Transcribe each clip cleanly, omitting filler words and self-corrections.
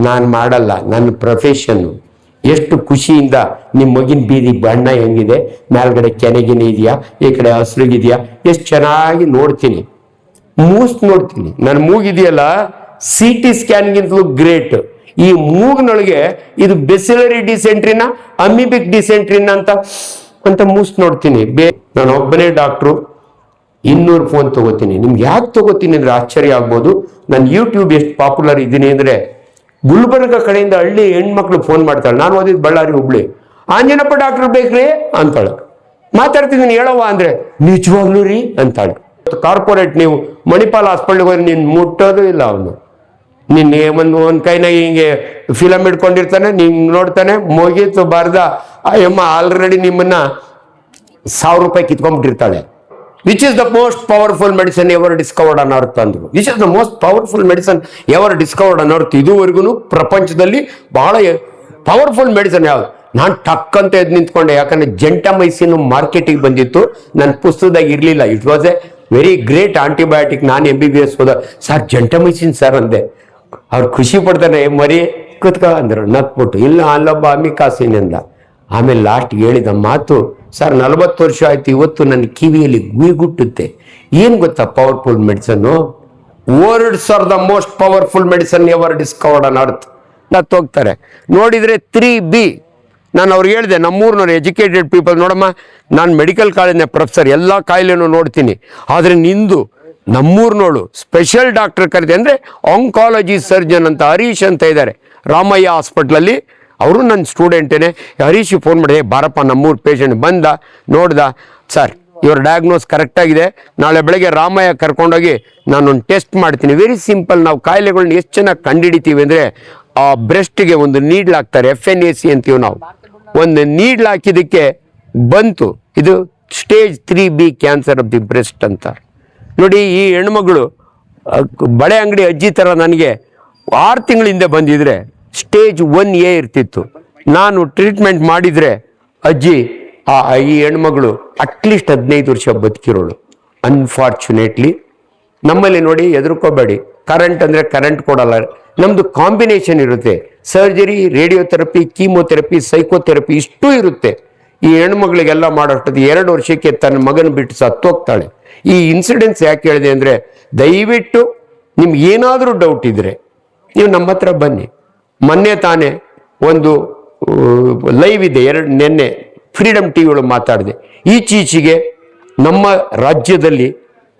ನಾನು ಮಾಡಲ್ಲ, ನನ್ನ ಪ್ರೊಫೆಷನ್ನು. ಎಷ್ಟು ಖುಷಿಯಿಂದ ನಿಮ್ಮ ಮಗಿನ ಬೀದಿ ಬಣ್ಣ ಹೆಂಗಿದೆ, ಮೇಲ್ಗಡೆ ಕೆನೆಗಿನ ಇದೆಯಾ, ಈ ಕಡೆ ಹಸ್ರಿಗಿದೆಯಾ, ಎಷ್ಟು ಚೆನ್ನಾಗಿ ನೋಡ್ತೀನಿ, ನೋಡ್ತೀನಿ. ನನ್ನ ಮೂಗಿದೆಯಲ್ಲ CT ಸ್ಕ್ಯಾನ್ಗಿಂತಲೂ ಗ್ರೇಟ್. ಈ ಮೂಗಿನೊಳಗೆ ಇದು ಬೆಸಿಲರಿ ಡಿಸೆಂಟ್ರಿನ ಅಮಿಬಿಕ್ ಡಿಸೆಂಟ್ರಿನ ಅಂತ ನೋಡ್ತೀನಿ. ನಾನು ಒಬ್ಬನೇ ಡಾಕ್ಟ್ರು, 200 ಫೋನ್ ತಗೋತೀನಿ. ನಿಮ್ಗೆ ಯಾಕೆ ತಗೋತೀನಿ ಅಂದ್ರೆ ಆಶ್ಚರ್ಯ ಆಗ್ಬೋದು. ನಾನು ಯೂಟ್ಯೂಬ್ ಎಷ್ಟು ಪಾಪ್ಯುಲರ್ ಇದ್ದೀನಿ ಅಂದ್ರೆ, ಗುಲ್ಬರ್ಗ ಕಡೆಯಿಂದ ಹಳ್ಳಿ ಹೆಣ್ಮಕ್ಳು ಫೋನ್ ಮಾಡ್ತಾಳೆ. ನಾನು ಓದಿದ್ದು ಬಳ್ಳಾರಿ ಹುಬ್ಳಿ. ಆಂಜನಪ್ಪ ಡಾಕ್ಟರ್ ಬೇಕ್ರಿ ಅಂತಾಳೆ. ಮಾತಾಡ್ತಿದ್ದೀನಿ ಹೇಳವ್ವ ಅಂದ್ರೆ, ನಿಜವಾಗ್ಲೂ ರೀ ಅಂತಾಳೆ. ಕಾರ್ಪೊರೇಟ್ ನೀವು ಮಣಿಪಾಲ್ ಹಾಸ್ಪಿಟ್ಲಿಗೆ ಹೋದ್ರೆ ನೀನು ಮುಟ್ಟೋದು ಇಲ್ಲ. ಅವನು ನಿನ್ನೆ ಒಂದು ಕೈನಾಗ ಹಿಂಗೆ ಫಿಲಮ್ ಇಟ್ಕೊಂಡಿರ್ತಾನೆ, ನೀನ್ ನೋಡ್ತಾನೆ, ಮುಗೀತು ಬಾರ್ದ ಅಯ್ಯಮ್ಮ ಆಲ್ರೆಡಿ ನಿಮ್ಮನ್ನ 1000 ರೂಪಾಯಿ ಕಿತ್ಕೊಂಡ್ಬಿಟ್ಟಿರ್ತಾಳೆ. Which is the most powerful medicine ever discovered on earth ಅಂದ್ರು. Which is the most powerful medicine ever discovered on earth. ಇದುವರೆಗೂ ಪ್ರಪಂಚದಲ್ಲಿ ಬಹಳ ಪವರ್ಫುಲ್ ಮೆಡಿಸನ್ ಯಾವ್ದು? ನಾನು ಟಕ್ ಅಂತ ಎದ್ದು ನಿಂತ್ಕೊಂಡೆ. ಯಾಕಂದ್ರೆ ಜೆಂಟಮೈಸಿನ್ ಮಾರ್ಕೆಟಿಗೆ ಬಂದಿತ್ತು, ನನ್ನ ಪುಸ್ತಕದಾಗ ಇರ್ಲಿಲ್ಲ. It was A very great antibiotic. ನಾನು MBBS ಹೋದ. ಸರ್ ಜೆಂಟಮೈಸಿನ್ ಸರ್ ಅಂದೆ. ಅವ್ರು ಖುಷಿ ಪಡ್ತಾನೆ, ಮರಿ ಕೂತ್ಕ ಅಂದ್ರು, ನಕ್ಬಿಟ್ಟು. ಇಲ್ಲ ಅಲ್ಲೊಬ್ಬ ಅಮಿಕಾಸಿನ್ ಅಂದ. ಆಮೇಲೆ ಲಾಸ್ಟ್ ಹೇಳಿದ ಮಾತು, ಸರ್ 40 ವರ್ಷ ಆಯ್ತು, ಇವತ್ತು ನನ್ನ ಕಿವಿಯಲ್ಲಿ ಗುಯ್ಗುಟ್ಟುತ್ತೆ. ಏನ್ ಗೊತ್ತಾ powerful medicine? Words are the most powerful medicine ever discovered on earth. ಹೋಗ್ತಾರೆ ನೋಡಿದ್ರೆ 3B. ನಾನು ಅವ್ರಿಗೆ ಹೇಳಿದೆ, ನಮ್ಮೂರ್ನವ್ರು ಎಜುಕೇಟೆಡ್ ಪೀಪಲ್, ನೋಡಮ್ಮ ನಾನು ಮೆಡಿಕಲ್ ಕಾಲೇಜ್ನ ಪ್ರೊಫೆಸರ್, ಎಲ್ಲ ಕಾಯಿಲೆನೂ ನೋಡ್ತೀನಿ, ಆದರೆ ನಿಂದು ನಮ್ಮೂರ್ನೋಳು ಸ್ಪೆಷಲ್ ಡಾಕ್ಟರ್ ಕರಿದೆ ಅಂದರೆ ಆಂಕಾಲಜಿ ಸರ್ಜನ್ ಅಂತ ಹರೀಶ್ ಅಂತ ಇದ್ದಾರೆ ರಾಮಯ್ಯ ಹಾಸ್ಪಿಟ್ಲಲ್ಲಿ. ಅವರು ನನ್ನ ಸ್ಟೂಡೆಂಟೇನೆ. ಹರೀಶ್ ಫೋನ್ ಮಾಡಿ, ಬಾರಪ್ಪ ನಮ್ಮೂರು ಪೇಷಂಟ್ ಬಂದ, ನೋಡ್ದ, ಸರ್ ಇವ್ರ ಡಯಾಗ್ನೋಸ್ ಕರೆಕ್ಟಾಗಿದೆ, ನಾಳೆ ಬೆಳಗ್ಗೆ ರಾಮಯ್ಯ ಕರ್ಕೊಂಡೋಗಿ ನಾನೊಂದು ಟೆಸ್ಟ್ ಮಾಡ್ತೀನಿ. Very simple. ನಾವು ಕಾಯಿಲೆಗಳನ್ನ ಎಷ್ಟು ಚೆನ್ನಾಗಿ ಕಂಡುಹಿಡಿತೀವಿ ಅಂದರೆ, ಆ ಬ್ರೆಸ್ಟ್ಗೆ ಒಂದು ನೀಡ್ಲ್ ಹಾಕ್ತಾರೆ, FNAC ಅಂತೀವಿ ನಾವು. ಒಂದು ನೀಡ್ಲ್ ಹಾಕಿದ್ದಕ್ಕೆ ಬಂತು, ಇದು stage 3B cancer of the breast ಅಂತ. ನೋಡಿ, ಈ ಹೆಣ್ಮಗಳು ಬಳೆ ಅಂಗಡಿ ಅಜ್ಜಿ ಥರ ನನಗೆ 6 ತಿಂಗಳ ಹಿಂದೆ ಬಂದಿದ್ರೆ ಸ್ಟೇಜ್ 1A ಇರ್ತಿತ್ತು. ನಾನು ಟ್ರೀಟ್ಮೆಂಟ್ ಮಾಡಿದರೆ ಅಜ್ಜಿ ಈ ಹೆಣ್ಮಗಳು ಅಟ್ಲೀಸ್ಟ್ 15 ವರ್ಷ ಬದುಕಿರೋಳು. ಅನ್ಫಾರ್ಚುನೇಟ್ಲಿ ನಮ್ಮಲ್ಲಿ ನೋಡಿ, ಹೆದರ್ಕೋಬೇಡಿ, ಕರೆಂಟ್ ಅಂದರೆ ಕರೆಂಟ್ ಕೊಡಲ್ಲ. ನಮ್ಮದು ಕಾಂಬಿನೇಷನ್ ಇರುತ್ತೆ, ಸರ್ಜರಿ, ರೇಡಿಯೋಥೆರಪಿ, ಕೀಮೋಥೆರಪಿ, ಸೈಕೋಥೆರಪಿ ಇಷ್ಟೂ ಇರುತ್ತೆ. ಈ ಹೆಣ್ಮಗಳಿಗೆಲ್ಲ ಮಾಡೋಷ್ಟೊತ್ತು 2 ವರ್ಷಕ್ಕೆ ತನ್ನ ಮಗನ ಬಿಟ್ಟು ಸತ್ತೋಗ್ತಾಳೆ. ಈ ಇನ್ಸಿಡೆನ್ಸ್ ಯಾಕೆ ಹೇಳಿದೆ ಅಂದರೆ, ದಯವಿಟ್ಟು ನಿಮ್ಗೆ ಏನಾದರೂ ಡೌಟ್ ಇದ್ದರೆ ನೀವು ನಮ್ಮ ಹತ್ರ ಬನ್ನಿ. ಮೊನ್ನೆ ತಾನೇ ಒಂದು ಲೈವ್ ಇದೆ, ನಿನ್ನೆ ಫ್ರೀಡಮ್ TV ಒಳಗೆ ಮಾತಾಡಿದೆ. ಈಚೀಚೆಗೆ ನಮ್ಮ ರಾಜ್ಯದಲ್ಲಿ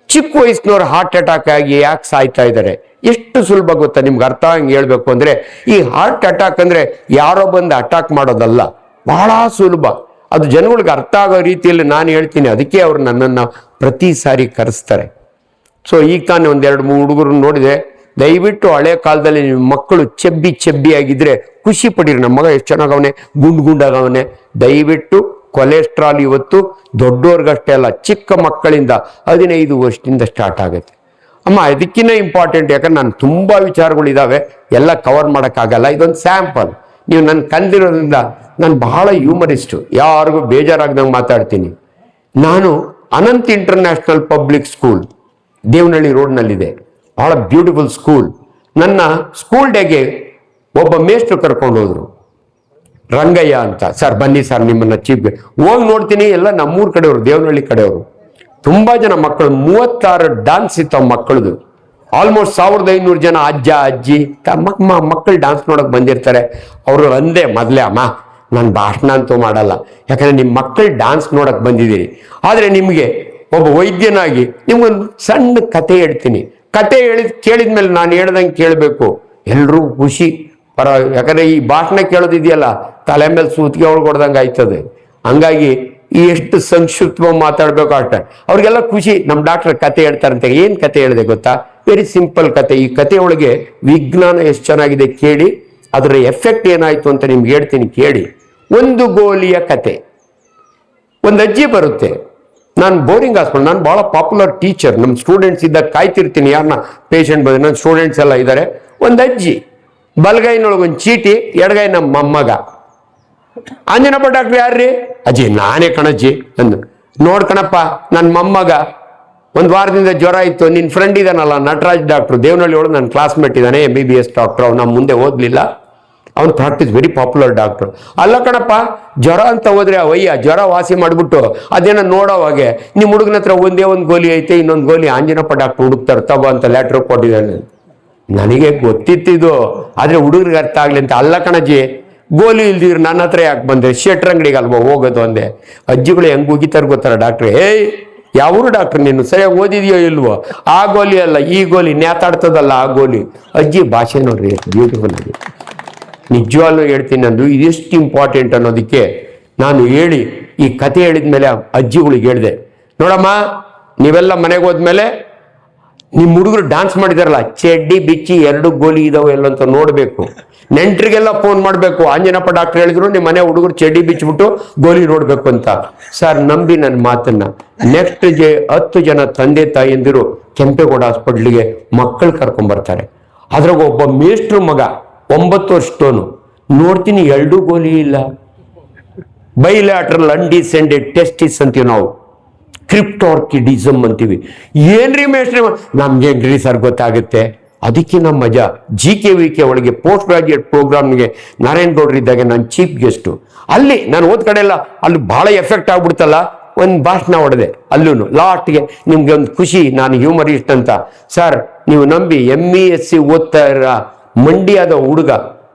ಚಿಕ್ಕ ವಯಸ್ಸಿನವ್ರು ಹಾರ್ಟ್ ಅಟ್ಯಾಕ್ ಆಗಿ ಯಾಕೆ ಸಾಯ್ತಾ ಇದ್ದಾರೆ? ಎಷ್ಟು ಸುಲಭ ಗೊತ್ತಾ ನಿಮ್ಗೆ? ಅರ್ಥ ಹಂಗೆ ಹೇಳ್ಬೇಕು ಅಂದರೆ, ಈ ಹಾರ್ಟ್ ಅಟ್ಯಾಕ್ ಅಂದರೆ ಯಾರೋ ಬಂದು ಅಟ್ಯಾಕ್ ಮಾಡೋದಲ್ಲ, ಬಹಳ ಸುಲಭ. ಅದು ಜನಗಳಿಗೆ ಅರ್ಥ ಆಗೋ ರೀತಿಯಲ್ಲಿ ನಾನು ಹೇಳ್ತೀನಿ. ಅದಕ್ಕೆ ಅವರು ನನ್ನನ್ನು ಪ್ರತಿ ಸಾರಿ ಕರೆಸ್ತಾರೆ. ಸೊ ಈಗ ತಾನೇ 1-2-3 ಹುಡುಗರು ನೋಡಿದೆ. ದಯವಿಟ್ಟು ಹಳೆ ಕಾಲದಲ್ಲಿ ನಿಮ್ಮ ಮಕ್ಕಳು ಚೆಬ್ಬಿ ಆಗಿದ್ರೆ ಖುಷಿ ಪಡೀರಿ. ನಮ್ಮ ಮಗ ಎಷ್ಟು ಚೆನ್ನಾಗವನೆ, ಗುಂಡಾಗವನೆ. ದಯವಿಟ್ಟು ಕೊಲೆಸ್ಟ್ರಾಲ್ ಇವತ್ತು ದೊಡ್ಡವ್ರಿಗಷ್ಟೇ ಅಲ್ಲ, ಚಿಕ್ಕ ಮಕ್ಕಳಿಂದ 15 ವರ್ಷದಿಂದ ಸ್ಟಾರ್ಟ್ ಆಗುತ್ತೆ. ಅಮ್ಮ ಅದಕ್ಕಿಂತ ಇಂಪಾರ್ಟೆಂಟ್, ಯಾಕಂದ್ರೆ ನಾನು ತುಂಬ ವಿಚಾರಗಳಿದ್ದಾವೆ, ಎಲ್ಲ ಕವರ್ ಮಾಡೋಕ್ಕಾಗಲ್ಲ. ಇದೊಂದು ಸ್ಯಾಂಪಲ್. ನೀವು ನನ್ನ ಕಂದಿರೋದ್ರಿಂದ ನಾನು ಬಹಳ ಹ್ಯೂಮರಿಸ್ಟು, ಯಾರಿಗೂ ಬೇಜಾರಾಗ್ದಂಗೆ ಮಾತಾಡ್ತೀನಿ. ನಾನು Anant international public school Devanahalli ರೋಡ್ನಲ್ಲಿದೆ, ಬಹಳ ಬ್ಯೂಟಿಫುಲ್ ಸ್ಕೂಲ್. ನನ್ನ ಸ್ಕೂಲ್ ಡೇಗೆ ಒಬ್ಬ ಮೇಷ್ಟ್ರು ಕರ್ಕೊಂಡು ಹೋದ್ರು, ರಂಗಯ್ಯ ಅಂತ. ಸರ್ ಬನ್ನಿ ಸರ್, ನಿಮ್ಮನ್ನ ಚೀಫ್ಗೆ ಹೋಗಿ ನೋಡ್ತೀನಿ. ಎಲ್ಲ ನಮ್ಮೂರ ಕಡೆಯವರು, ದೇವನಹಳ್ಳಿ ಕಡೆಯವರು. ತುಂಬ ಜನ ಮಕ್ಕಳು, 36 ಡಾನ್ಸ್ ಇತ್ತು ಮಕ್ಕಳದು. ಆಲ್ಮೋಸ್ಟ್ 1500 ಜನ ಅಜ್ಜ ಅಜ್ಜಿ ಮಕ್ಕಳು ಡಾನ್ಸ್ ನೋಡೋಕೆ ಬಂದಿರ್ತಾರೆ. ಅವರು ಅಂದೆ ಮೊದಲೇ, ಅಮ್ಮ ನಾನು ಭಾಷಣ ಅಂತೂ ಮಾಡಲ್ಲ, ಯಾಕಂದರೆ ನಿಮ್ಮ ಮಕ್ಕಳು ಡಾನ್ಸ್ ನೋಡೋಕೆ ಬಂದಿದ್ದೀರಿ. ಆದರೆ ನಿಮಗೆ ಒಬ್ಬ ವೈದ್ಯನಾಗಿ ನಿಮ್ಗೊಂದು ಸಣ್ಣ ಕತೆ ಹೇಳ್ತೀನಿ. ಕತೆ ಕೇಳಿದ್ಮೇಲೆ ನಾನು ಹೇಳ್ದಂಗೆ ಕೇಳಬೇಕು, ಎಲ್ರೂ ಖುಷಿ ಪರ. ಯಾಕಂದರೆ ಈ ಭಾಷಣ ಕೇಳೋದಿದೆಯಲ್ಲ, ತಲೆ ಮೇಲೆ ಸೂತಿಗೆ ಹೊಡ್ದಂಗೆ ಆಯ್ತದೆ. ಹಂಗಾಗಿ ಈ ಎಷ್ಟು ಸಂಕ್ಷಿಪ್ತವಾಗಿ ಮಾತಾಡಬೇಕು ಅಷ್ಟೇ. ಅವ್ರಿಗೆಲ್ಲ ಖುಷಿ, ನಮ್ಮ ಡಾಕ್ಟರ್ ಕತೆ ಹೇಳ್ತಾರಂತೆ. ಏನು ಕತೆ ಹೇಳಿದೆ ಗೊತ್ತಾ? ವೆರಿ ಸಿಂಪಲ್ ಕತೆ. ಈ ಕತೆ ಒಳಗೆ ವಿಜ್ಞಾನ ಎಷ್ಟು ಚೆನ್ನಾಗಿದೆ ಕೇಳಿ, ಅದರ ಎಫೆಕ್ಟ್ ಏನಾಯ್ತು ಅಂತ ನಿಮ್ಗೆ ಹೇಳ್ತೀನಿ ಕೇಳಿ. ಒಂದು ಗೋಲಿಯ ಕತೆ. ಒಂದು ಅಜ್ಜಿ ಬರುತ್ತೆ, ನಾನು ಬೋರಿಂಗ್ ಹಾಸ್ಪಿಟಲ್, ನಾನು ಭಾಳ ಪಾಪ್ಯುಲರ್ ಟೀಚರ್, ನಮ್ಮ ಸ್ಟೂಡೆಂಟ್ಸ್ ಇದ್ದಾಗ ಕಾಯ್ತಿರ್ತೀನಿ, ಯಾರನ್ನ ಪೇಷಂಟ್ ಬಂದ್ರೆ ನನ್ನ ಸ್ಟೂಡೆಂಟ್ಸ್ ಎಲ್ಲ ಇದ್ದಾರೆ. ಒಂದು ಅಜ್ಜಿ, ಬಲಗೈನೊಳಗೊಂದು ಚೀಟಿ, ಎಡಗೈ ನಮ್ಮ ಮೊಮ್ಮಗ. ಆಂಜನಪ್ಪ ಡಾಕ್ಟ್ರ್ ಯಾರ್ರಿ? ಅಜ್ಜಿ ನಾನೇ ಕಣಜ್ಜಿ ಅಂದು. ನೋಡ್ಕಣಪ್ಪ, ನನ್ನ ಮೊಮ್ಮಗ ಒಂದು ವಾರದಿಂದ ಜ್ವರ ಇತ್ತು. ನಿನ್ನ ಫ್ರೆಂಡ್ ಇದ್ದಾನಲ್ಲ ನಟರಾಜ್ ಡಾಕ್ಟ್ರು, ದೇವನಹಳ್ಳಿ ಒಳಗೆ ನನ್ನ ಕ್ಲಾಸ್ಮೇಟ್ ಇದ್ದಾನೆ, MBBS ಡಾಕ್ಟ್ರು. ಅವ್ನು ನಮ್ಮ ಮುಂದೆ ಓದಲಿಲ್ಲ, ಅವ್ನು ಪ್ರಾಕ್ಟೀಸ್ ವೆರಿ ಪಾಪ್ಯುಲರ್ ಡಾಕ್ಟ್ರು. ಅಲ್ಲ ಕಣಪ್ಪ, ಜ್ವರ ಅಂತ ಹೋದ್ರೆ ಅವಯ್ಯ ಜ್ವರ ವಾಸಿ ಮಾಡಿಬಿಟ್ಟು ಅದೇನೋ ನೋಡೋವಾಗೆ ನಿಮ್ಮ ಹುಡುಗನ ಹತ್ರ ಒಂದೇ ಒಂದು ಗೋಲಿ ಐತೆ, ಇನ್ನೊಂದು ಗೋಲಿ ಆಂಜನಪ್ಪ ಡಾಕ್ಟ್ರು ಹುಡುಕ್ತಾರೆ ತಗೋ ಅಂತ ಲೆಟ್ರ್ ಕೊಟ್ಟಿದ್ದಾನೆ. ನನಗೆ ಗೊತ್ತಿತ್ತಿದ್ದು, ಆದರೆ ಹುಡುಗರಿಗೆ ಅರ್ಥ ಆಗಲಿ ಅಂತ. ಅಲ್ಲ ಕಣಜ್ಜಿ, ಗೋಲಿ ಇಲ್ದಿದ್ರು ನನ್ನ ಹತ್ರ ಯಾಕೆ ಬಂದೆ, ಶೆಟ್ರ್ ಅಂಗಡಿಗೆ ಅಲ್ವಾ ಹೋಗೋದು ಅಂದೆ. ಅಜ್ಜಿಗಳು ಹೆಂಗೆ ಹೋಗಿತಾರೆ ಗೊತ್ತಾರ ಡಾಕ್ಟ್ರೆ, ಏಯ್ ಯಾವರು ಡಾಕ್ಟ್ರ್ ನೀನು ಸರಿಯಾಗಿ ಓದಿದೆಯೋ ಇಲ್ವೋ, ಆ ಗೋಲಿ ಅಲ್ಲ ಈ ಗೋಲಿ ನೇತಾಡ್ತದಲ್ಲ ಆ ಗೋಲಿ. ಅಜ್ಜಿ ಭಾಷೆ ನೋಡ್ರಿ ಎಷ್ಟು ಬ್ಯೂಟಿಫುಲ್ ಆಗಿ. ನಿಜವಾಗ್ಲೂ ಹೇಳ್ತೀನಿ, ನಂದು ಇದೆಷ್ಟು ಇಂಪಾರ್ಟೆಂಟ್ ಅನ್ನೋದಕ್ಕೆ ನಾನು ಹೇಳಿ ಈ ಕತೆ ಹೇಳಿದ್ಮೇಲೆ ಅಜ್ಜಿಗಳಿಗೆ ಹೇಳಿದೆ, ನೋಡಮ್ಮ ನೀವೆಲ್ಲ ಮನೆಗೆ ಹೋದ್ಮೇಲೆ ನಿಮ್ಮ ಹುಡುಗರು ಡಾನ್ಸ್ ಮಾಡಿದಾರಲ್ಲ, ಚಡ್ಡಿ ಬಿಚ್ಚಿ 2 ಗೋಲಿ ಇದಾವೆ ಎಲ್ಲ ಅಂತ ನೋಡ್ಬೇಕು. ನೆಂಟ್ರಿಗೆಲ್ಲ ಫೋನ್ ಮಾಡ್ಬೇಕು, ಆಂಜನಪ್ಪ ಡಾಕ್ಟರ್ ಹೇಳಿದ್ರು ನಿಮ್ಮ ಮನೆ ಹುಡುಗರು ಚಡ್ಡಿ ಬಿಚ್ಚಿಬಿಟ್ಟು ಗೋಲಿ ನೋಡ್ಬೇಕು ಅಂತ. ಸರ್ ನಂಬಿ ನನ್ನ ಮಾತನ್ನ, ನೆಕ್ಸ್ಟ್ 10 ಜನ ತಂದೆ ತಾಯಿಯಂದಿರು ಕೆಂಪೇಗೌಡ ಹಾಸ್ಪಿಟ್ಲಿಗೆ ಮಕ್ಕಳು ಕರ್ಕೊಂಡ್ಬರ್ತಾರೆ. ಅದ್ರಾಗ ಒಬ್ಬ ಮೇಷ್ಟ್ರು ಮಗ 9 ವರ್ಷದವನು, ನೋಡ್ತೀನಿ 2 ಗೋಲಿ ಇಲ್ಲ. ಬೈಲ್ಯಾಟ್ರಲ್ ಅನ್ಡಿಸೆಂಡೆಡ್ ಟೆಸ್ಟಿಸ್ ಅಂತೀವಿ ನಾವು, ಕ್ರಿಪ್ಟಾರ್ಕಿಡಿಸಮ್ ಅಂತೀವಿ. ಏನ್ರಿ ಮೇಷ್ಟ್ರಿ, ನಮ್ಗೆ ಹೆಂಗ್ರಿ ಸರ್ ಗೊತ್ತಾಗುತ್ತೆ. ಅದಕ್ಕೆ ನಮ್ಮ ಮಜಾ GKVK ಒಳಗೆ ಪೋಸ್ಟ್ ಗ್ರಾಜುಯೇಟ್ ಪ್ರೋಗ್ರಾಮ್ಗೆ ನಾರಾಯಣ್ ಗೌಡ್ರು ಇದ್ದಾಗ ನಾನು ಚೀಫ್ ಗೆಸ್ಟು. ಅಲ್ಲಿ ನಾನು ಓದ್ ಕಡೆ ಎಲ್ಲ ಅಲ್ಲಿ ಬಹಳ ಎಫೆಕ್ಟ್ ಆಗ್ಬಿಡ್ತಲ್ಲ, ಒಂದು ಭಾಷಣ ಹೊಡೆದೆ. ಅಲ್ಲೂ ಲಾಸ್ಟ್ಗೆ ನಿಮ್ಗೆ ಒಂದು ಖುಷಿ, ನಾನು ಹ್ಯೂಮರಿಸ್ಟ್ ಅಂತ. ಸರ್ ನೀವು ನಂಬಿ ME.SC ಓದ್ತಾ ಇರೋ ಮಂಡ್ಯದ ಹುಡುಗ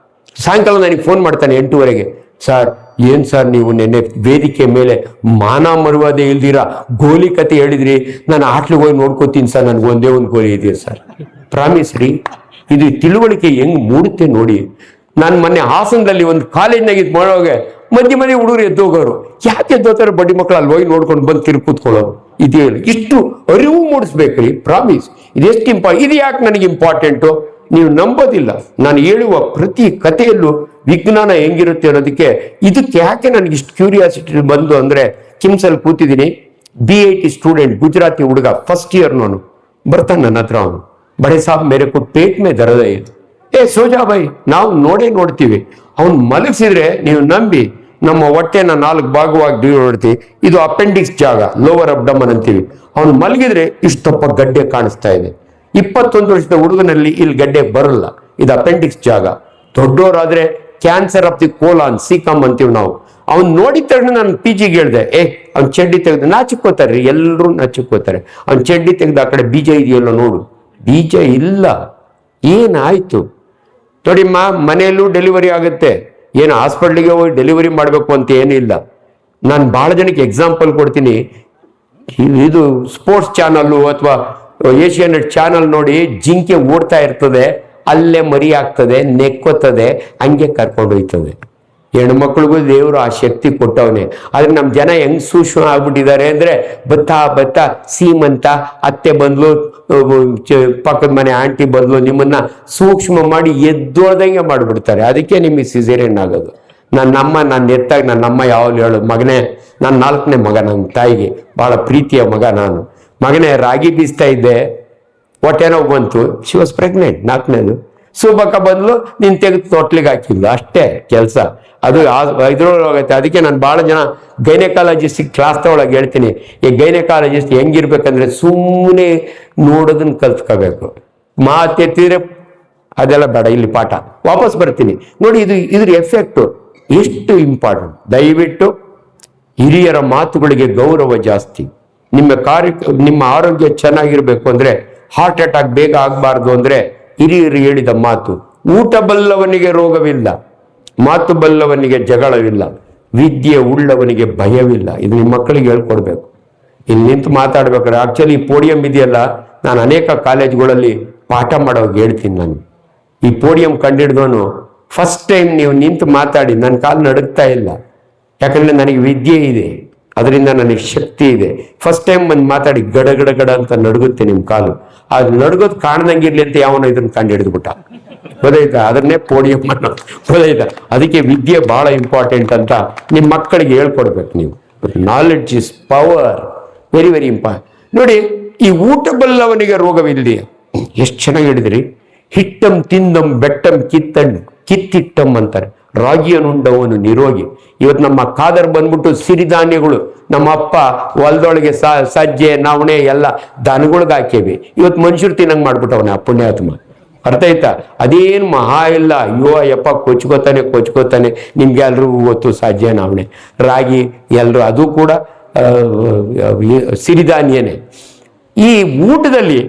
ಸಾಯಂಕಾಲ ನನಗೆ ಫೋನ್ ಮಾಡ್ತಾನೆ 8:30ಗೆ, ಸರ್ ಏನ್ ಸರ್ ನೀವು ನೆನ್ನೆ ವೇದಿಕೆ ಮೇಲೆ ಮಾನ ಮರುವಾದೆ ಇಲ್ದಿರ ಗೋಲಿ ಕತೆ ಹೇಳಿದ್ರಿ, ನಾನು ಆಟ್ಲಿಗೆ ಹೋಗಿ ನೋಡ್ಕೋತೀನಿ ಸರ್, ನನಗೆ ಒಂದೇ ಒಂದು ಗೋಲಿ ಇದೆ ಸರ್. ಪ್ರಾಮಿಸ್ ರೀ, ಇದು ತಿಳುವಳಿಕೆ ಹೆಂಗ್ ಮೂಡುತ್ತೆ ನೋಡಿ. ನಾನು ಮೊನ್ನೆ ಹಾಸನದಲ್ಲಿ ಒಂದು ಕಾಲೇಜ್ನಾಗ ಇದು ಮಾಡೋಗೆ ಮಧ್ಯೆ ಹುಡುಗರು ಎದ್ದೋಗೋರು. ಯಾಕೆ ಎದ್ದೋತಾರೆ ಬಡ್ಡಿ ಮಕ್ಕಳು, ಅಲ್ಲಿ ಹೋಗಿ ನೋಡ್ಕೊಂಡು ಬಂದು ತಿರುಗಿ ಕೂತ್ಕೊಳ್ಳೋರು. ಇದೇ ಇಷ್ಟು ಅರಿವು ಮೂಡಿಸ್ಬೇಕ್ರಿ. ಪ್ರಾಮಿಸ್ ಇದೆಷ್ಟು ಇದು ಯಾಕೆ ನನಗೆ ಇಂಪಾರ್ಟೆಂಟು ನೀವು ನಂಬೋದಿಲ್ಲ. ನಾನು ಹೇಳುವ ಪ್ರತಿ ಕಥೆಯಲ್ಲೂ ವಿಜ್ಞಾನ ಹೆಂಗಿರುತ್ತೆ ಅನ್ನೋದಕ್ಕೆ ಇದಕ್ಕೆ ಯಾಕೆ ನನಗೆ ಇಷ್ಟು ಕ್ಯೂರಿಯಾಸಿಟಿ ಬಂದು ಅಂದ್ರೆ, ಕಿಮ್ಸಲ್ಲಿ ಕೂತಿದ್ದೀನಿ, BIT ಸ್ಟೂಡೆಂಟ್ ಗುಜರಾತಿ ಹುಡುಗ ಫಸ್ಟ್ ಇಯರ್, ನಾನು ಬರ್ತಾನೆ ನನ್ನ ಹತ್ರ. ಅವನು ಬಡೆ ಸಾಬ್ ಮೇರೆ ಕೊ ಪೇಟ್ ಮೇ ದರ್ದ ಇದೆ, ಸೋಜಾ ಬಾಯ್ ನಾವು ನೋಡ್ತೀವಿ. ಅವ್ನು ಮಲಗಿಸಿದ್ರೆ ನೀವು ನಂಬಿ ನಮ್ಮ ಹೊಟ್ಟೆನ 4 ಭಾಗವಾಗಿ ನೋಡ್ತೀವಿ. ಇದು ಅಪೆಂಡಿಕ್ಸ್ ಜಾಗ, ಲೋವರ್ ಅಬ್ಡಮನ್ ಅಂತೀವಿ. ಅವ್ನು ಮಲಗಿದ್ರೆ ಇಷ್ಟಪ್ಪ ಗಡ್ಡೆ ಕಾಣಿಸ್ತಾ ಇದೆ. 21 ವರ್ಷದ ಹುಡುಗನಲ್ಲಿ ಇಲ್ಲಿ ಗಡ್ಡೆ ಬರಲ್ಲ, ಇದು ಅಪೆಂಡಿಕ್ಸ್ ಜಾಗ. ದೊಡ್ಡವರಾದ್ರೆ ಕ್ಯಾನ್ಸರ್ ಆಫ್ ದಿ ಕೋಲಾನ್, ಸಿಕಮ್ ಅಂತೀವಿ ನಾವು. ಅವ್ನು ನೋಡಿದ ತಕ್ಷಣ ನಾನು PGಗೆ ಹೇಳ್ದೆ, ಅವ್ನು ಚಡ್ಡಿ ತೆಗೆದು ನಾಚಿಕೋತಾರೆ, ಎಲ್ಲರೂ ನಾಚಿಕೋತಾರೆ. ಅವ್ನು ಚಡ್ಡಿ ತೆಗೆದು ಆ ಕಡೆ ಬೀಜ ಇದೆಯಲ್ಲ ನೋಡು, ಬೀಜ ಇಲ್ಲ. ಏನಾಯ್ತು ನೋಡಿಮ್ಮ, ಮನೆಯಲ್ಲೂ ಡೆಲಿವರಿ ಆಗುತ್ತೆ, ಏನು ಹಾಸ್ಪಿಟ್ಲಿಗೆ ಹೋಗಿ ಡೆಲಿವರಿ ಮಾಡಬೇಕು ಅಂತ ಏನಿಲ್ಲ. ನಾನು ಬಹಳ ಜನಕ್ಕೆ ಎಕ್ಸಾಂಪಲ್ ಕೊಡ್ತೀನಿ. ಇದು ಸ್ಪೋರ್ಟ್ಸ್ ಚಾನಲ್ಲು ಅಥವಾ ಏಷ್ಯಾನೆಟ್ ಚಾನಲ್ ನೋಡಿ, ಜಿಂಕೆ ಓಡ್ತಾ ಇರ್ತದೆ, ಅಲ್ಲೇ ಮರಿ ಆಗ್ತದೆ, ನೆಕ್ಕೋತದೆ, ಹಂಗೆ ಕರ್ಕೊಂಡು ಹೋಯ್ತದೆ. ಹೆಣ್ಮಕ್ಳಿಗೂ ದೇವರು ಆ ಶಕ್ತಿ ಕೊಟ್ಟವನೇ. ಆದ್ರೆ ನಮ್ಮ ಜನ ಹೆಂಗ್ ಸೂಕ್ಷ್ಮ ಆಗ್ಬಿಟ್ಟಿದ್ದಾರೆ ಅಂದ್ರೆ, ಬತ್ತಾ ಸೀಮಂತ ಅತ್ತೆ ಬಂದ್ಲು, ಪಕ್ಕದ ಮನೆ ಆಂಟಿ ಬಂದ್ಲು, ನಿಮ್ಮನ್ನ ಸೂಕ್ಷ್ಮ ಮಾಡಿ ಎದ್ದೋದಂಗೆ ಮಾಡ್ಬಿಡ್ತಾರೆ. ಅದಕ್ಕೆ ನಿಮಗೆ ಸಿಸೇರಿಯನ್ ಆಗೋದು. ನಾನು ಎತ್ತಾಗ ನನ್ನಮ್ಮ ಯಾವಾಗಲೂ ಹೇಳೋದು, ಮಗನೇ, ನಾನು 4ನೇ ಮಗ, ನನ್ನ ತಾಯಿಗೆ ಬಹಳ ಪ್ರೀತಿಯ ಮಗ ನಾನು. ಮಗನೇ ರಾಗಿ ಬೀಸ್ತಾ ಇದ್ದೆ, ಹೊಟ್ಟೆನೋ ಬಂತು, ಶಿ ವಾಸ್ ಪ್ರೆಗ್ನೆಂಟ್, 4ನೇದು. ಸುಬಕ್ಕ ಬಂದ್ಲು, ನೀನ್ ತೆಗೆದು ತೊಟ್ಲಿಗೆ ಹಾಕಿಲ್ಲ, ಅಷ್ಟೇ ಕೆಲಸ. ಅದು ಇದ್ರೊಳಗತ್ತೆ. ಅದಕ್ಕೆ ನಾನು ಬಹಳ ಜನ ಗೈನಕಾಲಜಿಸ್ಟ್ ಕ್ಲಾಸ್ ತಗೊಳಗೆ ಹೇಳ್ತೀನಿ, ಈ ಗೈನಕಾಲಜಿಸ್ಟ್ ಹೆಂಗಿರ್ಬೇಕಂದ್ರೆ ಸುಮ್ಮನೆ ನೋಡೋದನ್ನ ಕಲ್ತ್ಕೋಬೇಕು. ಮಾತೆತ್ತಿದ್ರೆ ಅದೆಲ್ಲ ಬೇಡ, ಇಲ್ಲಿ ಪಾಠ ವಾಪಸ್ ಬರ್ತೀನಿ ನೋಡಿ. ಇದ್ರ ಎಫೆಕ್ಟು ಎಷ್ಟು ಇಂಪಾರ್ಟೆಂಟ್. ದಯವಿಟ್ಟು ಹಿರಿಯರ ಮಾತುಗಳಿಗೆ ಗೌರವ ಜಾಸ್ತಿ. ನಿಮ್ಮ ಆರೋಗ್ಯ ಚೆನ್ನಾಗಿರ್ಬೇಕು ಅಂದ್ರೆ, ಹಾರ್ಟ್ ಅಟ್ಯಾಕ್ ಬೇಗ ಆಗಬಾರ್ದು ಅಂದ್ರೆ ಹಿರಿಯರು ಹೇಳಿದ ಮಾತು, ಊಟ ಬಲ್ಲವನಿಗೆ ರೋಗವಿಲ್ಲ, ಮಾತು ಬಲ್ಲವನಿಗೆ ಜಗಳವಿಲ್ಲ, ವಿದ್ಯೆ ಉಳ್ಳವನಿಗೆ ಭಯವಿಲ್ಲ. ಇದು ನಿಮ್ಮ ಮಕ್ಕಳಿಗೆ ಹೇಳ್ಕೊಡ್ಬೇಕು. ಇಲ್ಲಿ ನಿಂತು ಮಾತಾಡ್ಬೇಕಾದ್ರೆ ಆಕ್ಚುಲಿ ಪೋಡಿಯಂ ಇದೆಯಲ್ಲ, ನಾನು ಅನೇಕ ಕಾಲೇಜ್ಗಳಲ್ಲಿ ಪಾಠ ಮಾಡೋವಾಗ ಹೇಳ್ತೀನಿ. ನಾನು ಈ ಪೋಡಿಯಂ ಕಂಡಿಡ್ದವನು ಫಸ್ಟ್ ಟೈಮ್ ನೀವು ನಿಂತು ಮಾತಾಡಿ ನನ್ನ ಕಾಲು ನಡುಗ್ತಾ ಇಲ್ಲ, ಯಾಕಂದ್ರೆ ನನಗೆ ವಿದ್ಯೆ ಇದೆ, ಅದರಿಂದ ನನಗೆ ಶಕ್ತಿ ಇದೆ. ಫಸ್ಟ್ ಟೈಮ್ ಬಂದು ಮಾತಾಡಿ ಗಡ ಗಡ ಗಡ ಅಂತ ನಡುಗುತ್ತೆ ನಿಮ್ಮ ಕಾಲು. ಅದು ನಡುಗೋದು ಕಾಣ್ದಂಗಿರ್ಲಿ ಅಂತ ಯಾವನೋ ಇದನ್ನ ಕಂಡು ಹಿಡಿದ್ಬಿಟ್ಟ, ಗೊತ್ತಾಯ್ತಾ? ಅದನ್ನೇ ಪೋಡಿಯಂ ಅನ್ನೋದು, ಗೊತ್ತಾಯ್ತಾ? ಅದಕ್ಕೆ ವಿದ್ಯೆ ಬಹಳ ಇಂಪಾರ್ಟೆಂಟ್ ಅಂತ ನಿಮ್ಮ ಮಕ್ಕಳಿಗೆ ಹೇಳ್ಕೊಡ್ಬೇಕು ನೀವು. Knowledge is power, very very important. ನೋಡಿ, ಈ ಊಟ ಬಲ್ಲವನಿಗೆ ರೋಗವಿಲ್ಲ, ಎಷ್ಟು ಚೆನ್ನಾಗಿ ಹೇಳಿದ್ರಿ. ಹಿಟ್ಟಂ ತಿಂದಂ ಬೆಟ್ಟಂ ಕಿತ್ತಿಟ್ಟಂ ಅಂತಾರೆ. ರಾಗಿಯನ್ನುಂಡವನು ನಿರೋಗಿ. ಇವತ್ತು ನಮ್ಮ ಖಾದರ್ ಬಂದ್ಬಿಟ್ಟು ಸಿರಿಧಾನ್ಯಗಳು, ನಮ್ಮ ಅಪ್ಪ ಹೊಲದೊಳಗೆ ಸಜ್ಜೆ ನವಣೆ ಎಲ್ಲ ದನಗಳಿಗೆ ಹಾಕೇವಿ. ಇವತ್ತು ಮನುಷ್ಯರು ತಿನ್ನಂಗೆ ಮಾಡ್ಬಿಟ್ಟವನ ಪುಣ್ಯಾತ್ಮ. ಅರ್ಥ ಆಯ್ತಾ? ಅದೇನು ಮಹಾ ಇಲ್ಲ. ಅಯ್ಯೋ ಅಯ್ಯಪ್ಪ ಕೊಚ್ಕೋತಾನೆ. ನಿಮ್ಗೆ ಎಲ್ರಿಗೂ ಗೊತ್ತು ಸಜ್ಜೆ ನವಣೆ ರಾಗಿ ಎಲ್ಲರೂ ಅದು ಕೂಡ ಸಿರಿಧಾನ್ಯನೇ. ಈ ಊಟದಲ್ಲಿ